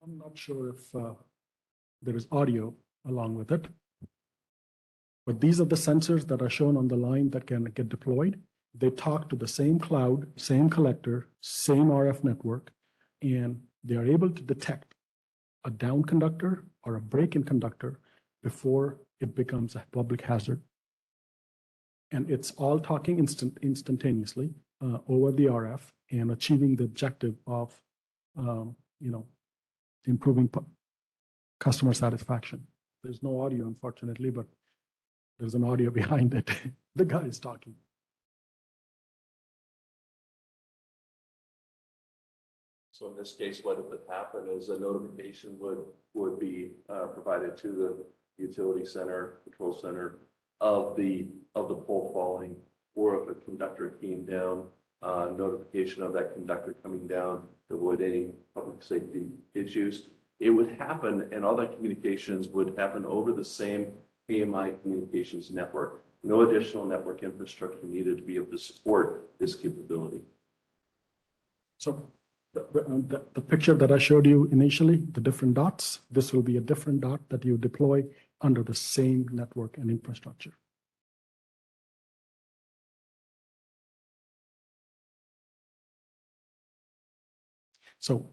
[SPEAKER 11] I'm not sure if there is audio along with it, but these are the sensors that are shown on the line that can get deployed. They talk to the same cloud, same collector, same RF network, and they are able to detect a down conductor or a break-in conductor before it becomes a public hazard. And it's all talking instantaneously over the RF and achieving the objective of, improving customer satisfaction. There's no audio, unfortunately, but there's an audio behind it. The guy is talking.
[SPEAKER 12] So in this case, what would happen is a notification would be provided to the utility center, control center of the pole falling, or if a conductor came down, notification of that conductor coming down to avoid any public safety issues. It would happen, and all that communications would happen over the same AMI communications network. No additional network infrastructure needed to be able to support this capability.
[SPEAKER 11] So the picture that I showed you initially, the different dots, this will be a different dot that you deploy under the same network and infrastructure. So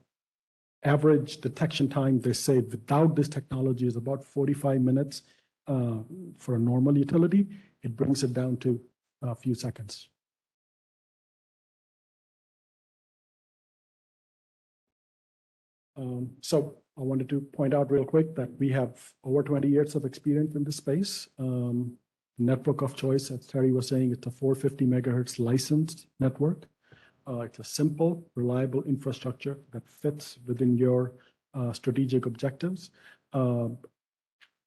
[SPEAKER 11] average detection time, they say without this technology is about 45 minutes for a normal utility. It brings it down to a few seconds. So I wanted to point out real quick that we have over 20 years of experience in this space. Network of choice, as Terry was saying, it's a 450 megahertz licensed network. It's a simple, reliable infrastructure that fits within your strategic objectives. The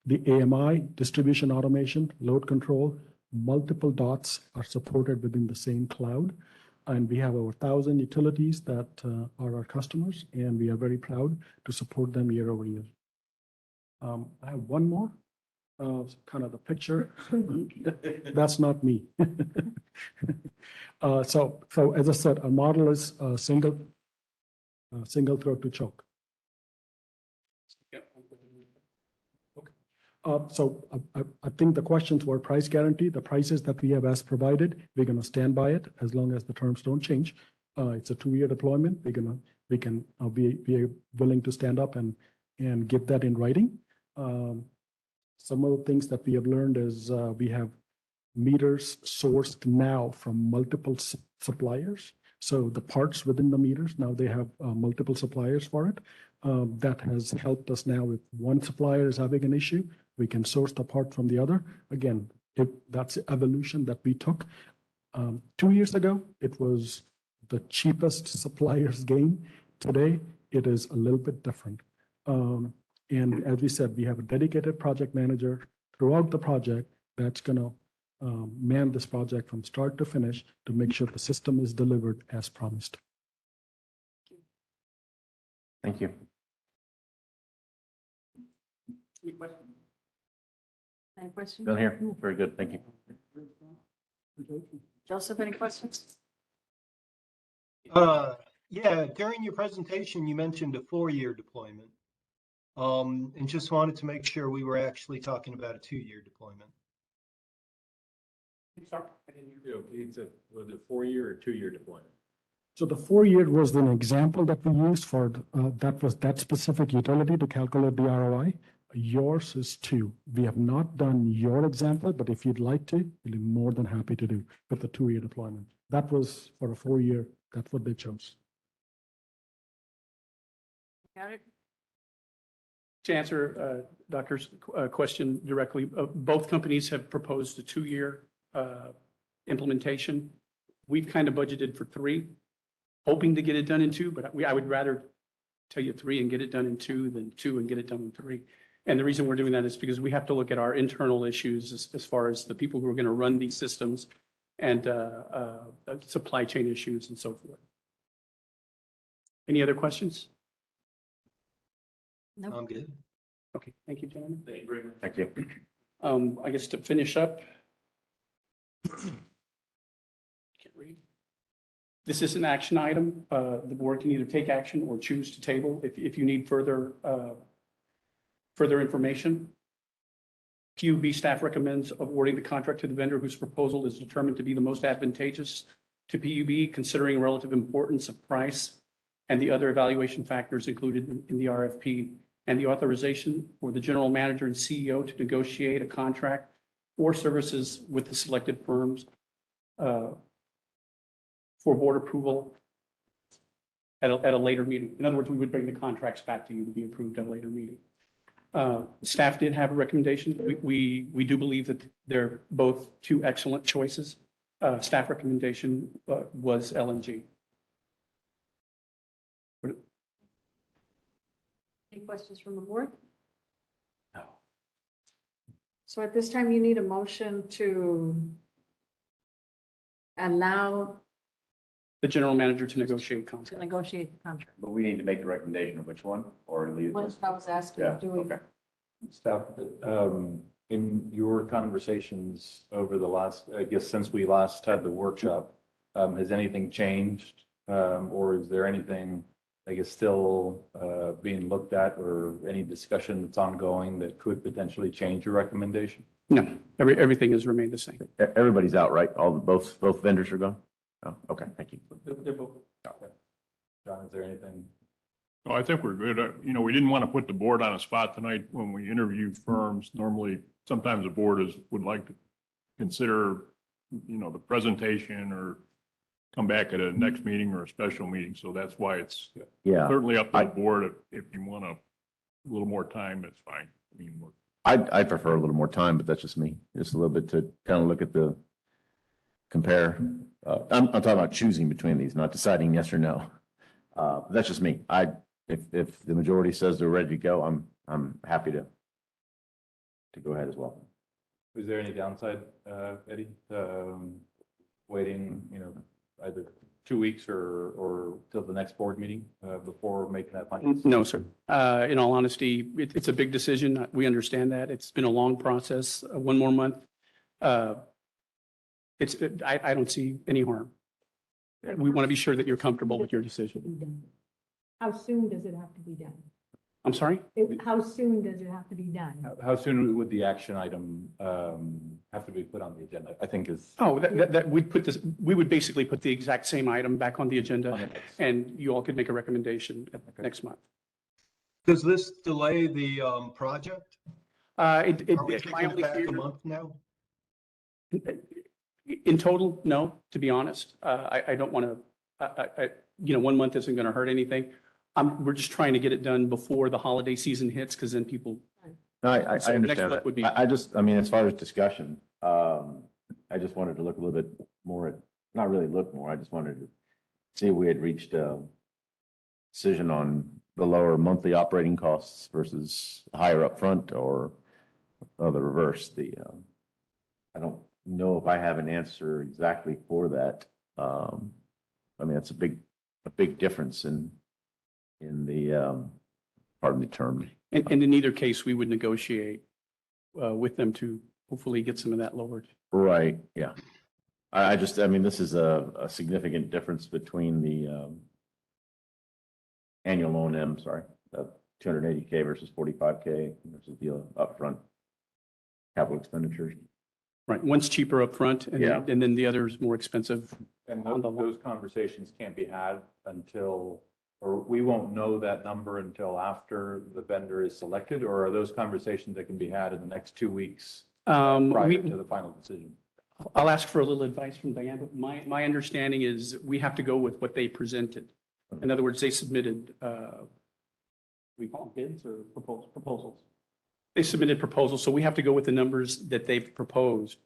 [SPEAKER 11] AMI, distribution automation, load control, multiple dots are supported within the same cloud. And we have over 1,000 utilities that are our customers, and we are very proud to support them year over year. I have one more, kind of the picture. That's not me. So as I said, our model is single throat to choke. So I think the questions were price guarantee, the prices that we have as provided, we're going to stand by it as long as the terms don't change. It's a 2-year deployment. We can be willing to stand up and give that in writing. Some of the things that we have learned is we have meters sourced now from multiple suppliers. So the parts within the meters, now they have multiple suppliers for it. That has helped us now. If one supplier is having an issue, we can source the part from the other. Again, that's the evolution that we took. 2 years ago, it was the cheapest supplier's game. Today, it is a little bit different. And as we said, we have a dedicated project manager throughout the project that's going to man this project from start to finish to make sure the system is delivered as promised.
[SPEAKER 8] Thank you.
[SPEAKER 1] Any questions?
[SPEAKER 8] Bill here. Very good. Thank you.
[SPEAKER 1] Joseph, any questions?
[SPEAKER 10] Yeah, during your presentation, you mentioned a 4-year deployment. And just wanted to make sure we were actually talking about a 2-year deployment.
[SPEAKER 3] Was it 4-year or 2-year deployment?
[SPEAKER 11] So the 4-year was an example that we used for that specific utility to calculate the ROI. Yours is 2. We have not done your example, but if you'd like to, we'll be more than happy to do with the 2-year deployment. That was for a 4-year. That's what they chose.
[SPEAKER 1] Got it?
[SPEAKER 5] To answer Doctor's question directly, both companies have proposed a 2-year implementation. We've kind of budgeted for 3, hoping to get it done in 2, but I would rather tell you 3 and get it done in 2 than 2 and get it done in 3. And the reason we're doing that is because we have to look at our internal issues as far as the people who are going to run these systems and supply chain issues and so forth. Any other questions?
[SPEAKER 1] No.
[SPEAKER 10] I'm good.
[SPEAKER 5] Okay, thank you, gentlemen.
[SPEAKER 8] Thank you. Thank you.
[SPEAKER 5] I guess to finish up. Can't read. This is an action item. The board can either take action or choose to table if you need further information. QB staff recommends awarding the contract to the vendor whose proposal is determined to be the most advantageous to PUB, considering relative importance of price and the other evaluation factors included in the RFP, and the authorization for the general manager and CEO to negotiate a contract or services with the selected firms for board approval at a later meeting. In other words, we would bring the contracts back to you to be approved at a later meeting. Staff did have a recommendation. We do believe that they're both 2 excellent choices. Staff recommendation was LNG.
[SPEAKER 1] Any questions from the board? No. So at this time, you need a motion to allow
[SPEAKER 5] The general manager to negotiate
[SPEAKER 1] to
[SPEAKER 5] contract.
[SPEAKER 1] negotiate the contract.
[SPEAKER 8] But we need to make the recommendation of which one or leave.
[SPEAKER 1] What I was asking,
[SPEAKER 8] Yeah,
[SPEAKER 1] do we?
[SPEAKER 8] okay.
[SPEAKER 13] Staff, in your conversations over the last, I guess, since we last had the workshop, has anything changed? Or is there anything, I guess, still being looked at or any discussion that's ongoing that could potentially change your recommendation?
[SPEAKER 5] No, everything has remained the same.
[SPEAKER 8] Everybody's out, right? Both vendors are gone? Oh, okay, thank you.
[SPEAKER 5] They're both.
[SPEAKER 13] John, is there anything?
[SPEAKER 3] No, I think we're good. We didn't want to put the board on a spot tonight when we interview firms. Normally, sometimes the board would like to consider, the presentation or come back at a next meeting or a special meeting. So that's why it's
[SPEAKER 8] Yeah,
[SPEAKER 3] certainly up to the board. If you want a little more time, it's fine.
[SPEAKER 8] I prefer a little more time, but that's just me. Just a little bit to kind of look at compare. I'm talking about choosing between these, not deciding yes or no. That's just me. If the majority says they're ready to go, I'm happy to go ahead as well.
[SPEAKER 13] Was there any downside, Eddie, waiting, either 2 weeks or till the next board meeting before making that final?
[SPEAKER 5] No, sir. In all honesty, it's a big decision. We understand that. It's been a long process. One more month. I don't see any harm. We want to be sure that you're comfortable with your decision.
[SPEAKER 1] How soon does it have to be done?
[SPEAKER 5] I'm sorry?
[SPEAKER 1] How soon does it have to be done?
[SPEAKER 13] How soon would the action item have to be put on the agenda? I think is.
[SPEAKER 5] Oh, we would basically put the exact same item back on the agenda and you all could make a recommendation next month.
[SPEAKER 10] Does this delay the project?
[SPEAKER 5] Are
[SPEAKER 10] Are we
[SPEAKER 5] it's my
[SPEAKER 10] kicking it
[SPEAKER 5] only
[SPEAKER 10] back a
[SPEAKER 5] fear.
[SPEAKER 10] month now?
[SPEAKER 5] In total, no, to be honest. I don't want to, 1 month isn't going to hurt anything. We're just trying to get it done before the holiday season hits because then people,
[SPEAKER 8] No, I
[SPEAKER 5] So next
[SPEAKER 8] understand
[SPEAKER 5] step would be-
[SPEAKER 8] that. I just, I mean, as far as discussion, I just wanted to look a little bit more at, not really look more, I just wanted to see if we had reached a decision on the lower monthly operating costs versus higher upfront or the reverse. I don't know if I have an answer exactly for that. I mean, it's a big difference in the, pardon the term.
[SPEAKER 5] and in either case, we would negotiate with them to hopefully get some of that lowered.
[SPEAKER 8] Right, yeah. I mean, this is a significant difference between the annual O&M, sorry, 280K versus 45K versus the upfront capital expenditures.
[SPEAKER 5] Right, one's cheaper upfront
[SPEAKER 8] Yeah.
[SPEAKER 5] and then the other is more expensive.
[SPEAKER 13] And
[SPEAKER 5] On the
[SPEAKER 13] those conversations can't be had until, or we won't know that number until after the vendor is selected, or are those conversations that can be had in the next 2 weeks prior to the final decision?
[SPEAKER 5] I'll ask for a little advice from Diane, but my understanding is we have to go with what they presented. In other words, they submitted, we call them bids or proposals. They submitted proposals, so we have to go with the numbers that they've proposed.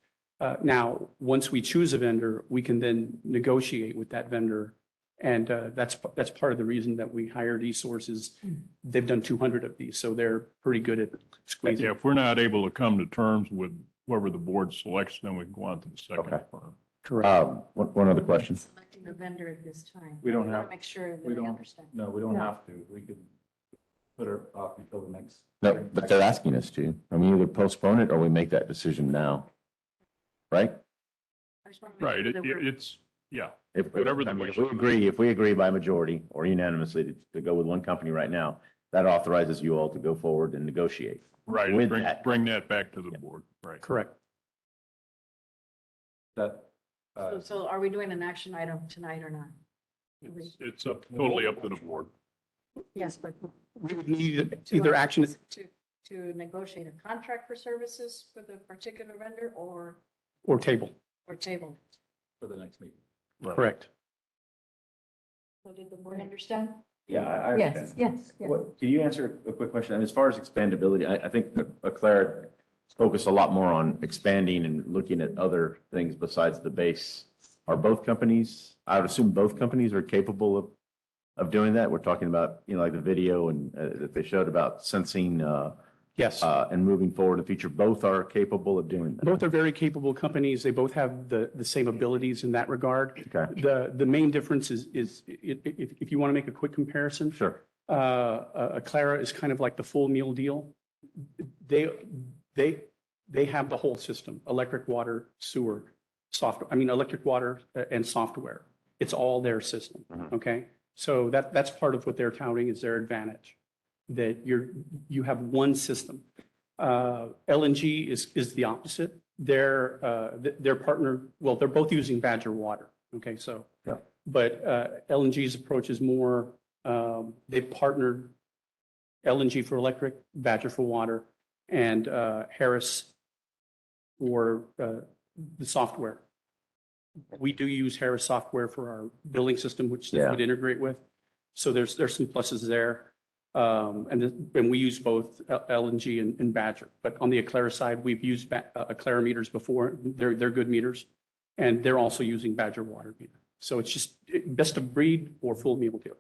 [SPEAKER 5] Now, once we choose a vendor, we can then negotiate with that vendor. And that's part of the reason that we hired eSources. They've done 200 of these, so they're pretty good at squeezing.
[SPEAKER 3] Yeah, if we're not able to come to terms with whoever the board selects, then we can go on to the second
[SPEAKER 8] Okay.
[SPEAKER 3] firm.
[SPEAKER 5] Correct.
[SPEAKER 8] One other question.
[SPEAKER 1] Selecting a vendor at this time.
[SPEAKER 13] We don't
[SPEAKER 1] I wanna
[SPEAKER 13] have-
[SPEAKER 1] Make sure that
[SPEAKER 13] we
[SPEAKER 1] they
[SPEAKER 13] don't-
[SPEAKER 1] understand.
[SPEAKER 13] No, we don't
[SPEAKER 1] No.
[SPEAKER 13] have to. We could put it off until the next.
[SPEAKER 8] No, but they're asking us to. I mean, either postpone it or we make that decision now. Right?
[SPEAKER 1] I just wanna make
[SPEAKER 3] Right,
[SPEAKER 1] sure that we're-
[SPEAKER 3] it's, yeah.
[SPEAKER 8] If,
[SPEAKER 3] Whatever the
[SPEAKER 8] I mean,
[SPEAKER 3] wish.
[SPEAKER 8] if we agree by majority or unanimously to go with one company right now, that authorizes you all to go forward and negotiate.
[SPEAKER 3] Right,
[SPEAKER 8] With
[SPEAKER 3] bring,
[SPEAKER 8] that.
[SPEAKER 3] bring that back to the board, right.
[SPEAKER 5] Correct.
[SPEAKER 13] That,
[SPEAKER 1] So are we doing an action item tonight or not?
[SPEAKER 3] It's totally up to the board.
[SPEAKER 1] Yes, but.
[SPEAKER 5] We would need
[SPEAKER 1] to
[SPEAKER 5] either
[SPEAKER 1] us
[SPEAKER 5] action,
[SPEAKER 1] To negotiate a contract for services for the particular vendor or
[SPEAKER 5] table.
[SPEAKER 1] table.
[SPEAKER 13] for the next meeting.
[SPEAKER 3] Right.
[SPEAKER 5] Correct.
[SPEAKER 1] So did the board understand?
[SPEAKER 8] Yeah, I
[SPEAKER 1] Yes,
[SPEAKER 8] understand.
[SPEAKER 1] yes, yes.
[SPEAKER 8] Can you answer a quick question? I mean, as far as expandability, I think Claire focused a lot more on expanding and looking at other things besides the base. Are both companies, I would assume both companies are capable of doing that? We're talking about, like the video and that they showed about sensing
[SPEAKER 5] Yes.
[SPEAKER 8] and moving forward in the future. Both are capable of doing that.
[SPEAKER 5] Both are very capable companies. They both have the same abilities in that regard.
[SPEAKER 8] Okay,
[SPEAKER 5] The main difference is if you want to make a quick comparison,
[SPEAKER 8] sure.
[SPEAKER 5] Aclara is kind of like the full meal deal. They have the whole system, electric, water, sewer, electric, water, and software. It's all their system, okay? So that's part of what they're touting is their advantage, that you have one system. LNG is the opposite. Their partner, well, they're both using Badger Water, okay, so.
[SPEAKER 8] Yeah.
[SPEAKER 5] But LNG's approach is more, they've partnered LNG for electric, Badger for water, and Harris for the software. We do use Harris software for our billing system, which they
[SPEAKER 8] Yeah.
[SPEAKER 5] would integrate with. So there's some pluses there. And we use both LNG and Badger. But on the Aclara side, we've used Aclara meters before. They're good meters. And they're also using Badger water meter. So it's just best of breed or full meal deal.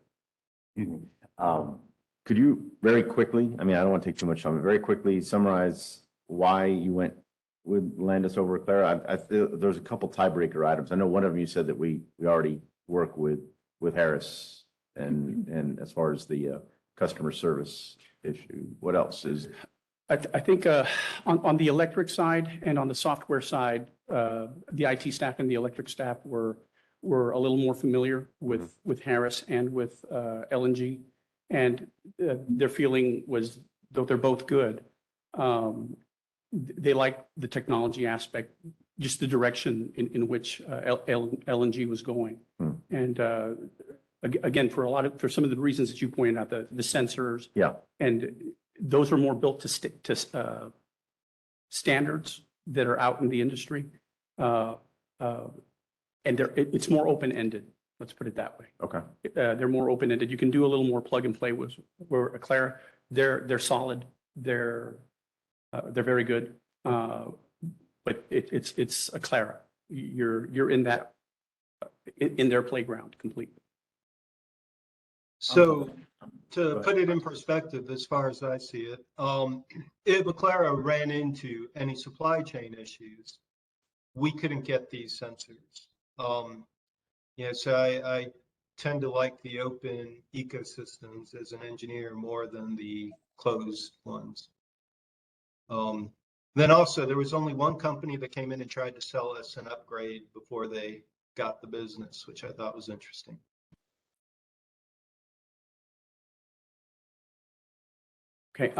[SPEAKER 8] Could you very quickly, I mean, I don't want to take too much time, but very quickly summarize why you went with Landis over Aclara? There's a couple tiebreaker items. I know one of them you said that we already work with Harris and as far as the customer service issue? What else is?
[SPEAKER 5] I think on the electric side and on the software side, the IT staff and the electric staff were a little more familiar with Harris and with LNG. And their feeling was, though they're both good, they like the technology aspect, just the direction in which LNG was going. And again, for some of the reasons that you pointed out, the sensors.
[SPEAKER 8] Yeah.
[SPEAKER 5] And those are more built to standards that are out in the industry. And it's more open-ended, let's put it that way.
[SPEAKER 8] Okay.
[SPEAKER 5] They're more open-ended. You can do a little more plug and play with where Aclara, they're solid. They're very good. But it's Aclara. You're in that, in their playground completely.
[SPEAKER 10] So to put it in perspective, as far as I see it, if Aclara ran into any supply chain issues, we couldn't get these sensors. So I tend to like the open ecosystems as an engineer more than the closed ones. Then also, there was only one company that came in and tried to sell us an upgrade before they got the business, which I thought was interesting.
[SPEAKER 5] Okay.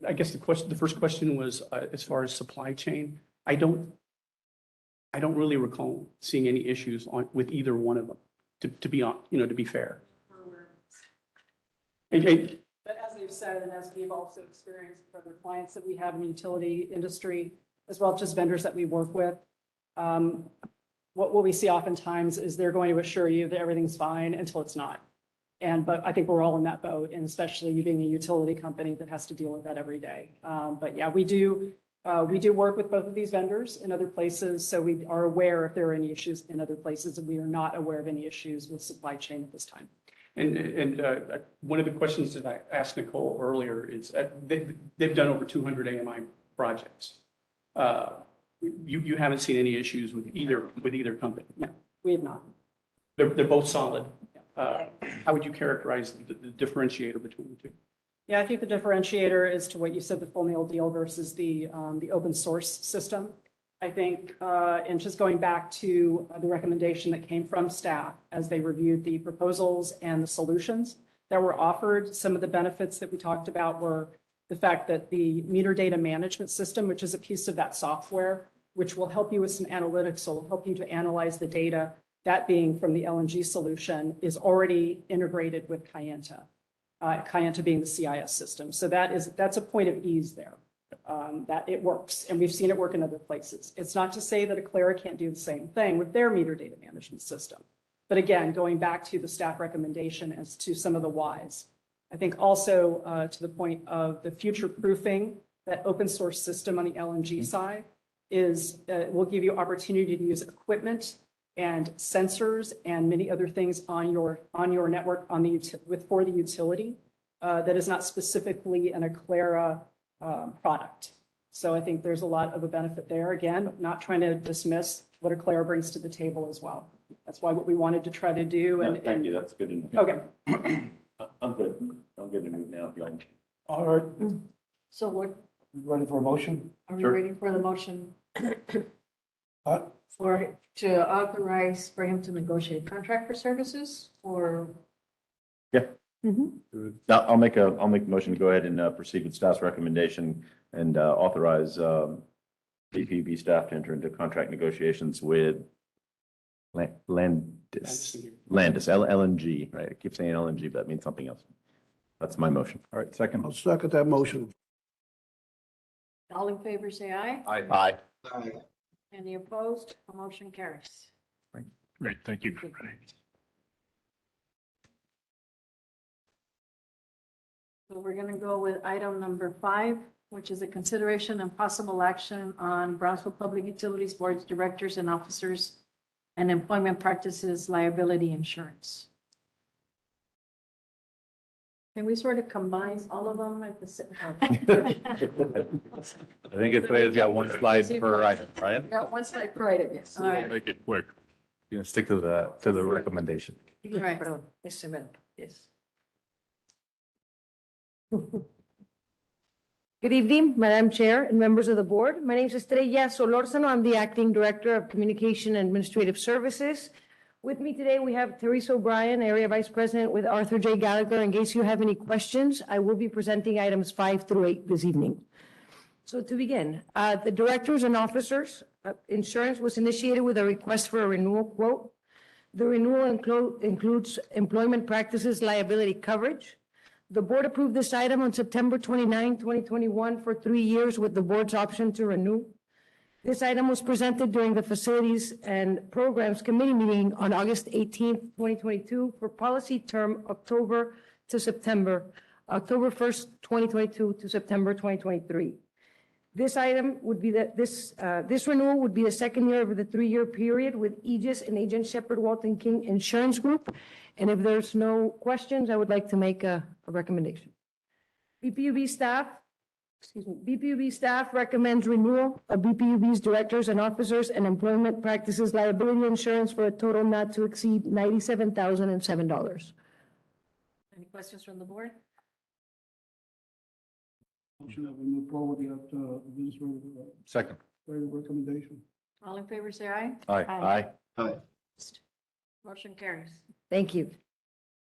[SPEAKER 5] I guess the first question was as far as supply chain. I don't really recall seeing any issues with either one of them. To be fair.
[SPEAKER 4] But as we've said, and as we've also experienced with other clients that we have in the utility industry, as well as just vendors that we work with, what we see oftentimes is they're going to assure you that everything's fine until it's not. But I think we're all in that boat, and especially you being a utility company that has to deal with that every day. But yeah, we do work with both of these vendors in other places, so we are aware if there are any issues in other places, and we are not aware of any issues with supply chain at this time.
[SPEAKER 5] And one of the questions that I asked Nicole earlier is they've done over 200 AMI projects. You haven't seen any issues with either company?
[SPEAKER 4] No, we have not.
[SPEAKER 5] They're both solid. How would you characterize the differentiator between the two?
[SPEAKER 4] Yeah, I think the differentiator is to what you said, the full meal deal versus the open source system. I think, and just going back to the recommendation that came from staff as they reviewed the proposals and the solutions that were offered, some of the benefits that we talked about were the fact that the meter data management system, which is a piece of that software, which will help you with some analytics, so will help you to analyze the data, that being from the LNG solution, is already integrated with Kayenta. Kayenta being the CIS system. So that's a point of ease there, that it works. And we've seen it work in other places. It's not to say that Aclara can't do the same thing with their meter data management system. But again, going back to the staff recommendation as to some of the whys. I think also to the point of the future proofing, that open source system on the LNG side will give you opportunity to use equipment and sensors and many other things on your network for the utility that is not specifically an Aclara product. So I think there's a lot of a benefit there. Again, not trying to dismiss what Aclara brings to the table as well. That's why what we wanted to try to do.
[SPEAKER 13] No, thank you, that's good enough.
[SPEAKER 4] Okay.
[SPEAKER 13] I'm good. I'm good to move now. if y'all-
[SPEAKER 6] All right,
[SPEAKER 1] So what,
[SPEAKER 6] ready for a motion?
[SPEAKER 1] are we
[SPEAKER 13] Sure.
[SPEAKER 1] ready for the motion?
[SPEAKER 6] What?
[SPEAKER 1] To authorize for him to negotiate contract for services or?
[SPEAKER 8] Yeah.
[SPEAKER 1] Mhm.
[SPEAKER 8] Now, I'll make a motion to go ahead and proceed with staff's recommendation and authorize DPB staff to enter into contract negotiations with Landis, LNG, right? I keep saying LNG, but that means something else. That's my motion.
[SPEAKER 9] All right, second. I'll second that motion.
[SPEAKER 1] All in favor, say aye.
[SPEAKER 8] Aye.
[SPEAKER 1] Any opposed? The motion carries.
[SPEAKER 3] Great, thank you.
[SPEAKER 1] So we're going to go with item number 5, which is a consideration and possible action on Brownsville Public Utilities Board of Directors and Officers and Employment Practices Liability Insurance. Can we sort of combine all of them at the same?
[SPEAKER 13] I think it's today's got one slide per item, right?
[SPEAKER 1] Got one slide per item, yes. All right.
[SPEAKER 3] Make it quick.
[SPEAKER 13] You can stick to the recommendation.
[SPEAKER 1] All right. Yes.
[SPEAKER 14] Good evening, Madam Chair and members of the board. My name is Estrella Solórzano. I'm the Acting Director of Communication and Administrative Services. With me today, we have Teresa O'Brien, Area Vice President with Arthur J. Gallagher. In case you have any questions, I will be presenting items 5 through 8 this evening. So to begin, the directors and officers, insurance was initiated with a request for a renewal quote. The renewal includes employment practices liability coverage. The board approved this item on September 29, 2021 for 3 years with the board's option to renew. This item was presented during the Facilities and Programs Committee meeting on August 18, 2022 for policy term October 1st, 2022 to September 2023. This item would be this renewal would be the second year of the 3-year period with Aegis and Agent Shepherd Walton King Insurance Group. And if there's no questions, I would like to make a recommendation. BPUB staff recommends renewal of BPUB's directors and officers and employment practices liability insurance for a total not to exceed $97,007.
[SPEAKER 1] Any questions from the board?
[SPEAKER 9] Motion that we move forward with the administrative
[SPEAKER 13] Second.
[SPEAKER 9] recommendation.
[SPEAKER 1] All in favor, say aye.
[SPEAKER 13] Aye.
[SPEAKER 10] Aye.
[SPEAKER 1] Motion carries.
[SPEAKER 14] Thank you.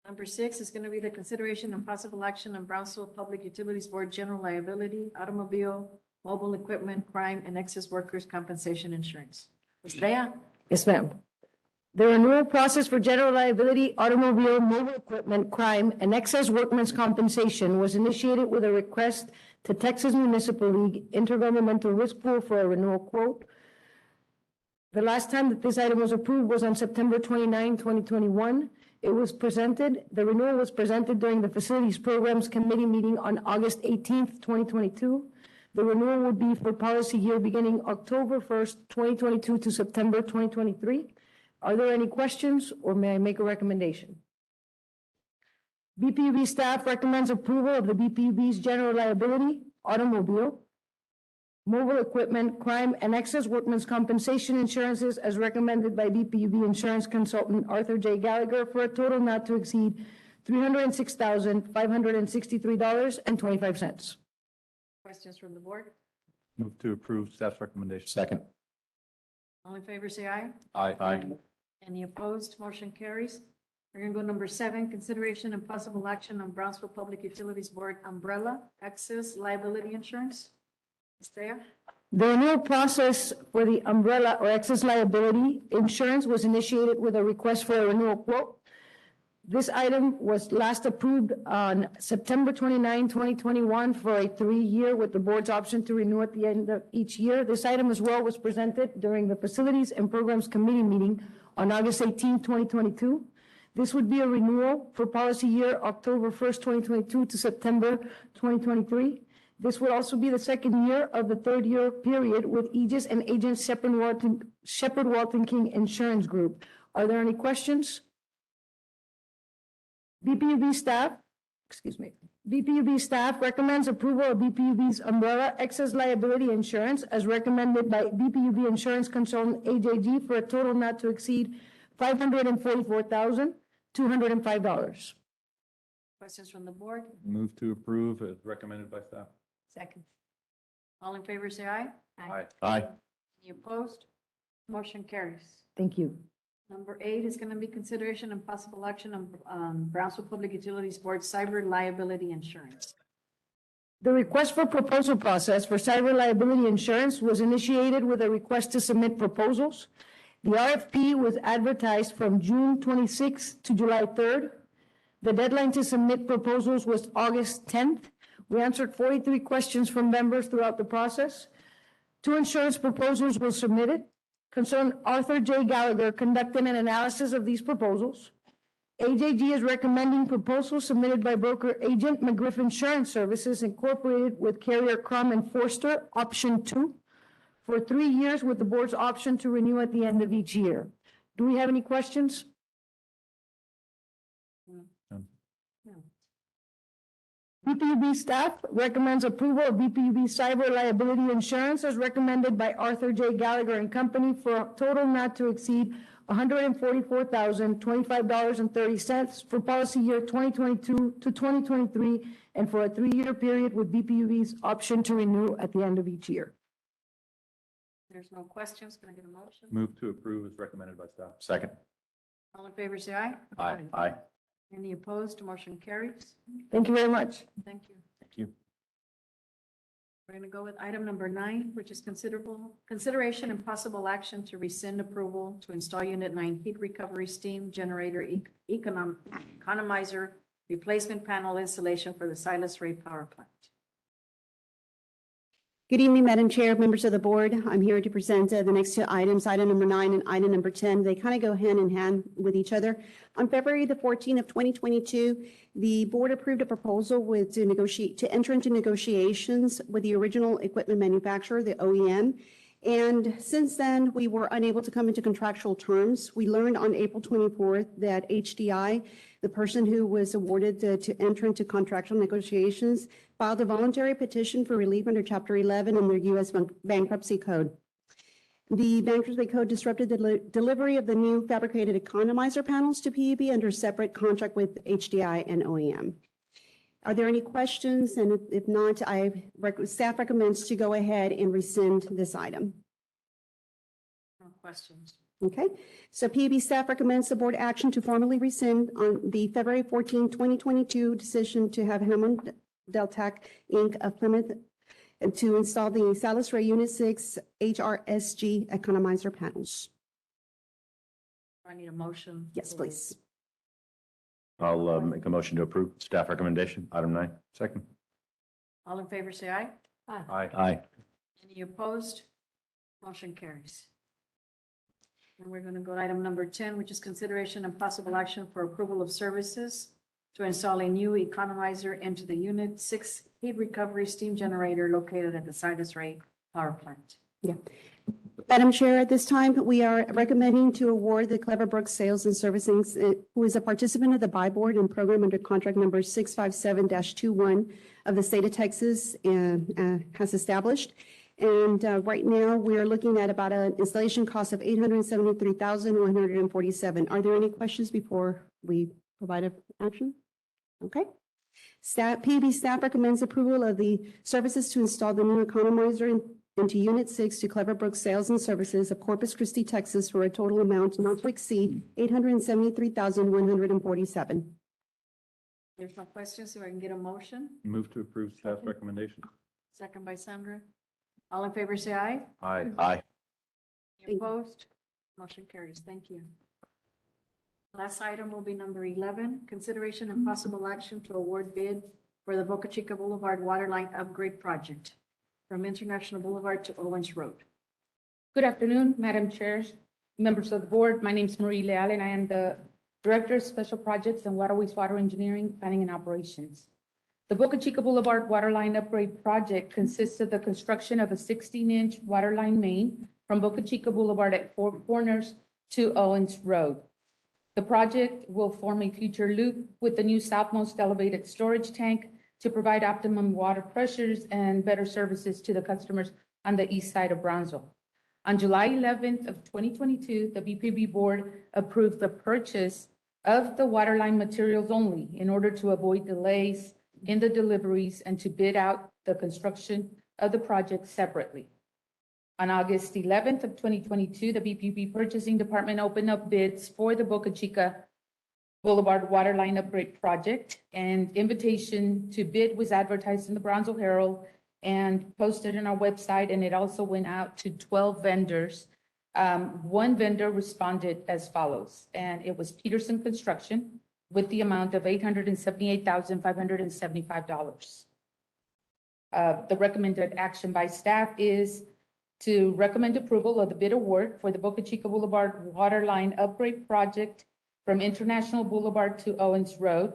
[SPEAKER 1] Number 6 is going to be the consideration and possible action on Brownsville Public Utilities Board General Liability, Automobile, Mobile Equipment, Crime, and Excess Workers' Compensation Insurance. Estrella?
[SPEAKER 14] Yes, ma'am. The renewal process for general liability, automobile, mobile equipment, crime, and excess workmen's compensation was initiated with a request to Texas Municipal League Intergovernmental Risk Pool for a renewal quote. The last time that this item was approved was on September 29, 2021. The renewal was presented during the Facilities Programs Committee meeting on August 18th, 2022. The renewal would be for policy year beginning October 1st, 2022 to September 2023. Are there any questions or may I make a recommendation? BPUB staff recommends approval of the BPUB's general liability, automobile, mobile equipment, crime, and excess workmen's compensation insurances as recommended by BPUB insurance consultant Arthur J. Gallagher for a total not to exceed $306,563.25.
[SPEAKER 1] Questions from the board?
[SPEAKER 13] Move to approve staff's recommendation.
[SPEAKER 2] Second.
[SPEAKER 1] All in favor, say aye.
[SPEAKER 13] Aye.
[SPEAKER 1] Any opposed? Motion carries. We're going to go number 7, consideration and possible action on Brownsville Public Utilities Board Umbrella Excess Liability Insurance. Estrella?
[SPEAKER 14] The renewal process for the umbrella or excess liability insurance was initiated with a request for a renewal quote. This item was last approved on September 29, 2021 for a 3-year with the board's option to renew at the end of each year. This item as well was presented during the Facilities and Programs Committee meeting on August 18, 2022. This would be a renewal for policy year October 1st, 2022 to September 2023. This would also be the second year of the 3rd-year period with Aegis and Agent Shepherd Walton King Insurance Group. Are there any questions? BPUB staff recommends approval of BPUB's umbrella excess liability insurance as recommended by BPUB insurance consultant AJG for a total not to exceed $544,205.
[SPEAKER 1] Questions from the board?
[SPEAKER 13] Move to approve as recommended by staff.
[SPEAKER 1] Second. All in favor, say aye.
[SPEAKER 2] Aye.
[SPEAKER 1] Any opposed? Motion carries.
[SPEAKER 14] Thank you.
[SPEAKER 1] Number 8 is going to be consideration and possible action on Brownsville Public Utilities Board Cyber Liability Insurance.
[SPEAKER 14] The request for proposal process for cyber liability insurance was initiated with a request to submit proposals. The RFP was advertised from June 26th to July 3rd. The deadline to submit proposals was August 10th. We answered 43 questions from members throughout the process. 2 insurance proposals were submitted. Concerned Arthur J. Gallagher conducted an analysis of these proposals. AJG is recommending proposals submitted by broker agent McGriff Insurance Services Incorporated with carrier Crum and Forster, option 2, for 3 years with the board's option to renew at the end of each year. Do we have any questions?
[SPEAKER 1] No.
[SPEAKER 14] BPUB staff recommends approval of BPUB cyber liability insurance as recommended by Arthur J. Gallagher and Company for a total not to exceed $144,025.30 for policy year 2022 to 2023 and for a 3-year period with BPUB's option to renew at the end of each year.
[SPEAKER 1] There's no questions. Can I get a motion?
[SPEAKER 13] Move to approve as recommended by staff.
[SPEAKER 8] Second.
[SPEAKER 1] All in favor, say aye.
[SPEAKER 8] Aye.
[SPEAKER 1] Any opposed? Motion carries.
[SPEAKER 14] Thank you very much.
[SPEAKER 1] Thank you.
[SPEAKER 8] Thank you.
[SPEAKER 1] We're going to go with item number 9, which is consideration and possible action to rescind approval to install Unit 9 heat recovery steam generator economizer replacement panel installation for the Silas Ray Power Plant.
[SPEAKER 15] Good evening, Madam Chair, members of the board. I'm here to present the next two items, item number 9 and item number 10. They kind of go hand in hand with each other. On February the 14th of 2022, the board approved a proposal to enter into negotiations with the original equipment manufacturer, the OEM. And since then, we were unable to come into contractual terms. We learned on April 24th that HDI, the person who was awarded to enter into contractual negotiations, filed a voluntary petition for relief under Chapter 11 in their U.S. Bankruptcy Code. The Bankruptcy Code disrupted the delivery of the new fabricated economizer panels to PUB under separate contract with HDI and OEM. Are there any questions? And if not, staff recommends to go ahead and rescind this item.
[SPEAKER 1] No questions.
[SPEAKER 15] Okay, so PUB staff recommends the board action to formally rescind on the February 14, 2022 decision to have Hammond Deltac Inc. of Plymouth to install the Silas Ray Unit 6 HRSG economizer panels.
[SPEAKER 1] I need a motion.
[SPEAKER 15] Yes, please.
[SPEAKER 8] I'll make a motion to approve staff recommendation, item 9. Second.
[SPEAKER 1] All in favor, say aye.
[SPEAKER 8] Aye.
[SPEAKER 1] Any opposed? Motion carries. And we're going to go to item number 10, which is consideration and possible action for approval of services to install a new economizer into the Unit 6 heat recovery steam generator located at the Silas Ray Power Plant.
[SPEAKER 15] Yeah. Madam Chair, at this time, we are recommending to award the Cleverbrook Sales and Servicing, who is a participant of the buy board and program under contract number 657-21 of the state of Texas and has established. And right now, we are looking at about an installation cost of $873,147. Are there any questions before we provide an action? Okay. PUB staff recommends approval of the services to install the new economizer into Unit 6 to Cleverbrook Sales and Services of Corpus Christi, Texas, for a total amount not to exceed $873,147.
[SPEAKER 1] There's no questions, so I can get a motion.
[SPEAKER 13] Move to approve staff recommendation.
[SPEAKER 1] Second by Sandra. All in favor, say aye.
[SPEAKER 8] Aye.
[SPEAKER 1] Any opposed? Motion carries. Thank you. Last item will be number 11, consideration and possible action to award bid for the Boca Chica Boulevard Waterline Upgrade Project from International Boulevard to Owens Road.
[SPEAKER 16] Good afternoon, Madam Chair, members of the board. My name is Marie Leal, and I am the Director of Special Projects and Water Wastewater Engineering, Planning and Operations. The Boca Chica Boulevard Waterline Upgrade Project consists of the construction of a 16-inch waterline main from Boca Chica Boulevard at Four Corners to Owens Road. The project will form a future loop with the new southmost elevated storage tank to provide optimum water pressures and better services to the customers on the east side of Brownsville. On July 11th of 2022, the BPB board approved the purchase of the waterline materials only in order to avoid delays in the deliveries and to bid out the construction of the project separately. On August 11th of 2022, the BPB Purchasing Department opened up bids for the Boca Chica Boulevard Waterline Upgrade Project, and invitation to bid was advertised in the Brownsville Herald and posted on our website, and it also went out to 12 vendors. One vendor responded as follows, and it was Peterson Construction with the amount of $878,575. The recommended action by staff is to recommend approval of the bid award for the Boca Chica Boulevard Waterline Upgrade Project from International Boulevard to Owens Road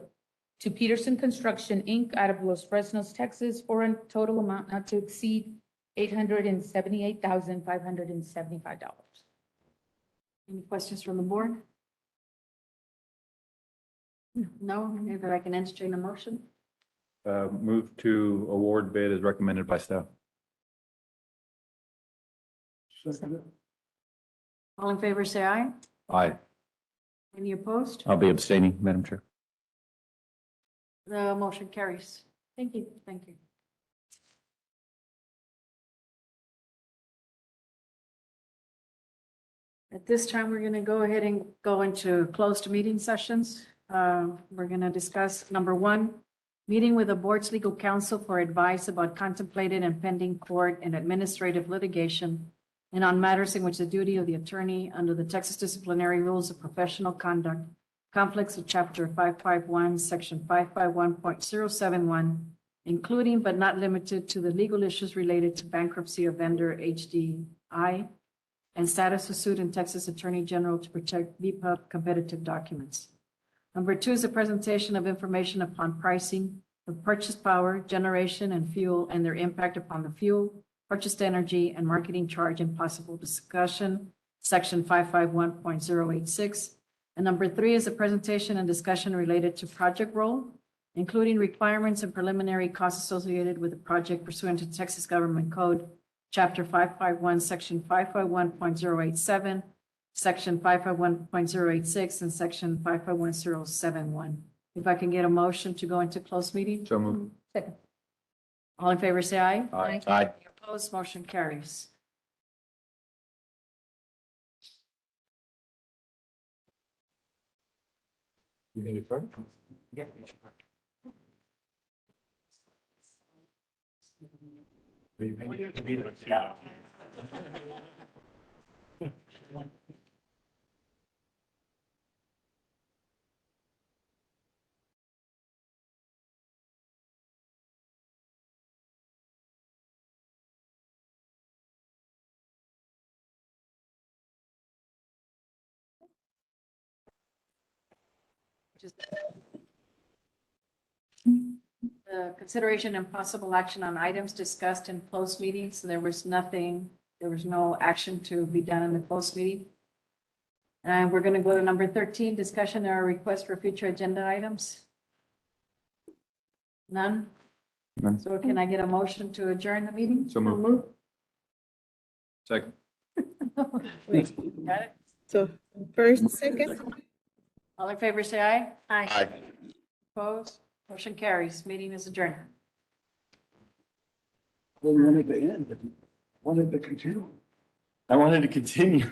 [SPEAKER 16] to Peterson Construction, Inc. out of Los Fresnos, Texas, for a total amount not to exceed $878,575.
[SPEAKER 1] Any questions from the board? No, maybe I can entertain a motion.
[SPEAKER 13] Move to award bid as recommended by staff.
[SPEAKER 9] Second it.
[SPEAKER 1] All in favor, say aye.
[SPEAKER 13] Aye.
[SPEAKER 1] Any opposed?
[SPEAKER 13] I'll be abstaining, Madam Chair.
[SPEAKER 1] The motion carries. Thank you. Thank you. At this time, we're going to go ahead and go into closed meeting sessions. We're going to discuss number one, meeting with the board's legal counsel for advice about contemplated and pending court and administrative litigation and on matters in which the duty of the attorney under the Texas Disciplinary Rules of Professional Conduct conflicts with Chapter 551, Section 551.071, including but not limited to the legal issues related to bankruptcy of vendor HDI and status of suit in Texas Attorney General to protect VPUB competitive documents. Number two is a presentation of information upon pricing of purchased power, generation, and fuel and their impact upon the fuel, purchased energy, and marketing charge and possible discussion, Section 551.086. And number three is a presentation and discussion related to project role, including requirements and preliminary costs associated with the project pursuant to Texas Government Code, Chapter 551, Section 551.087, Section 551.086, and Section 551.071. If I can get a motion to go into closed meeting?
[SPEAKER 13] So moved.
[SPEAKER 1] Second. All in favor, say aye.
[SPEAKER 13] Aye.
[SPEAKER 1] Any opposed, motion carries.
[SPEAKER 13] You need it first? Yeah.
[SPEAKER 1] The consideration and possible action on items discussed in closed meetings. There was no action to be done in the closed meeting. And we're going to go to number 13, discussion or request for future agenda items. None?
[SPEAKER 13] None.
[SPEAKER 1] So can I get a motion to adjourn the meeting?
[SPEAKER 13] So moved. Second.
[SPEAKER 1] Wait, got it?
[SPEAKER 15] So first, second.
[SPEAKER 1] All in favor, say aye.
[SPEAKER 13] Aye.
[SPEAKER 1] Opposed? Motion carries. Meeting is adjourned.
[SPEAKER 9] Well, we wanted to end, wanted to continue.
[SPEAKER 13] I wanted to continue.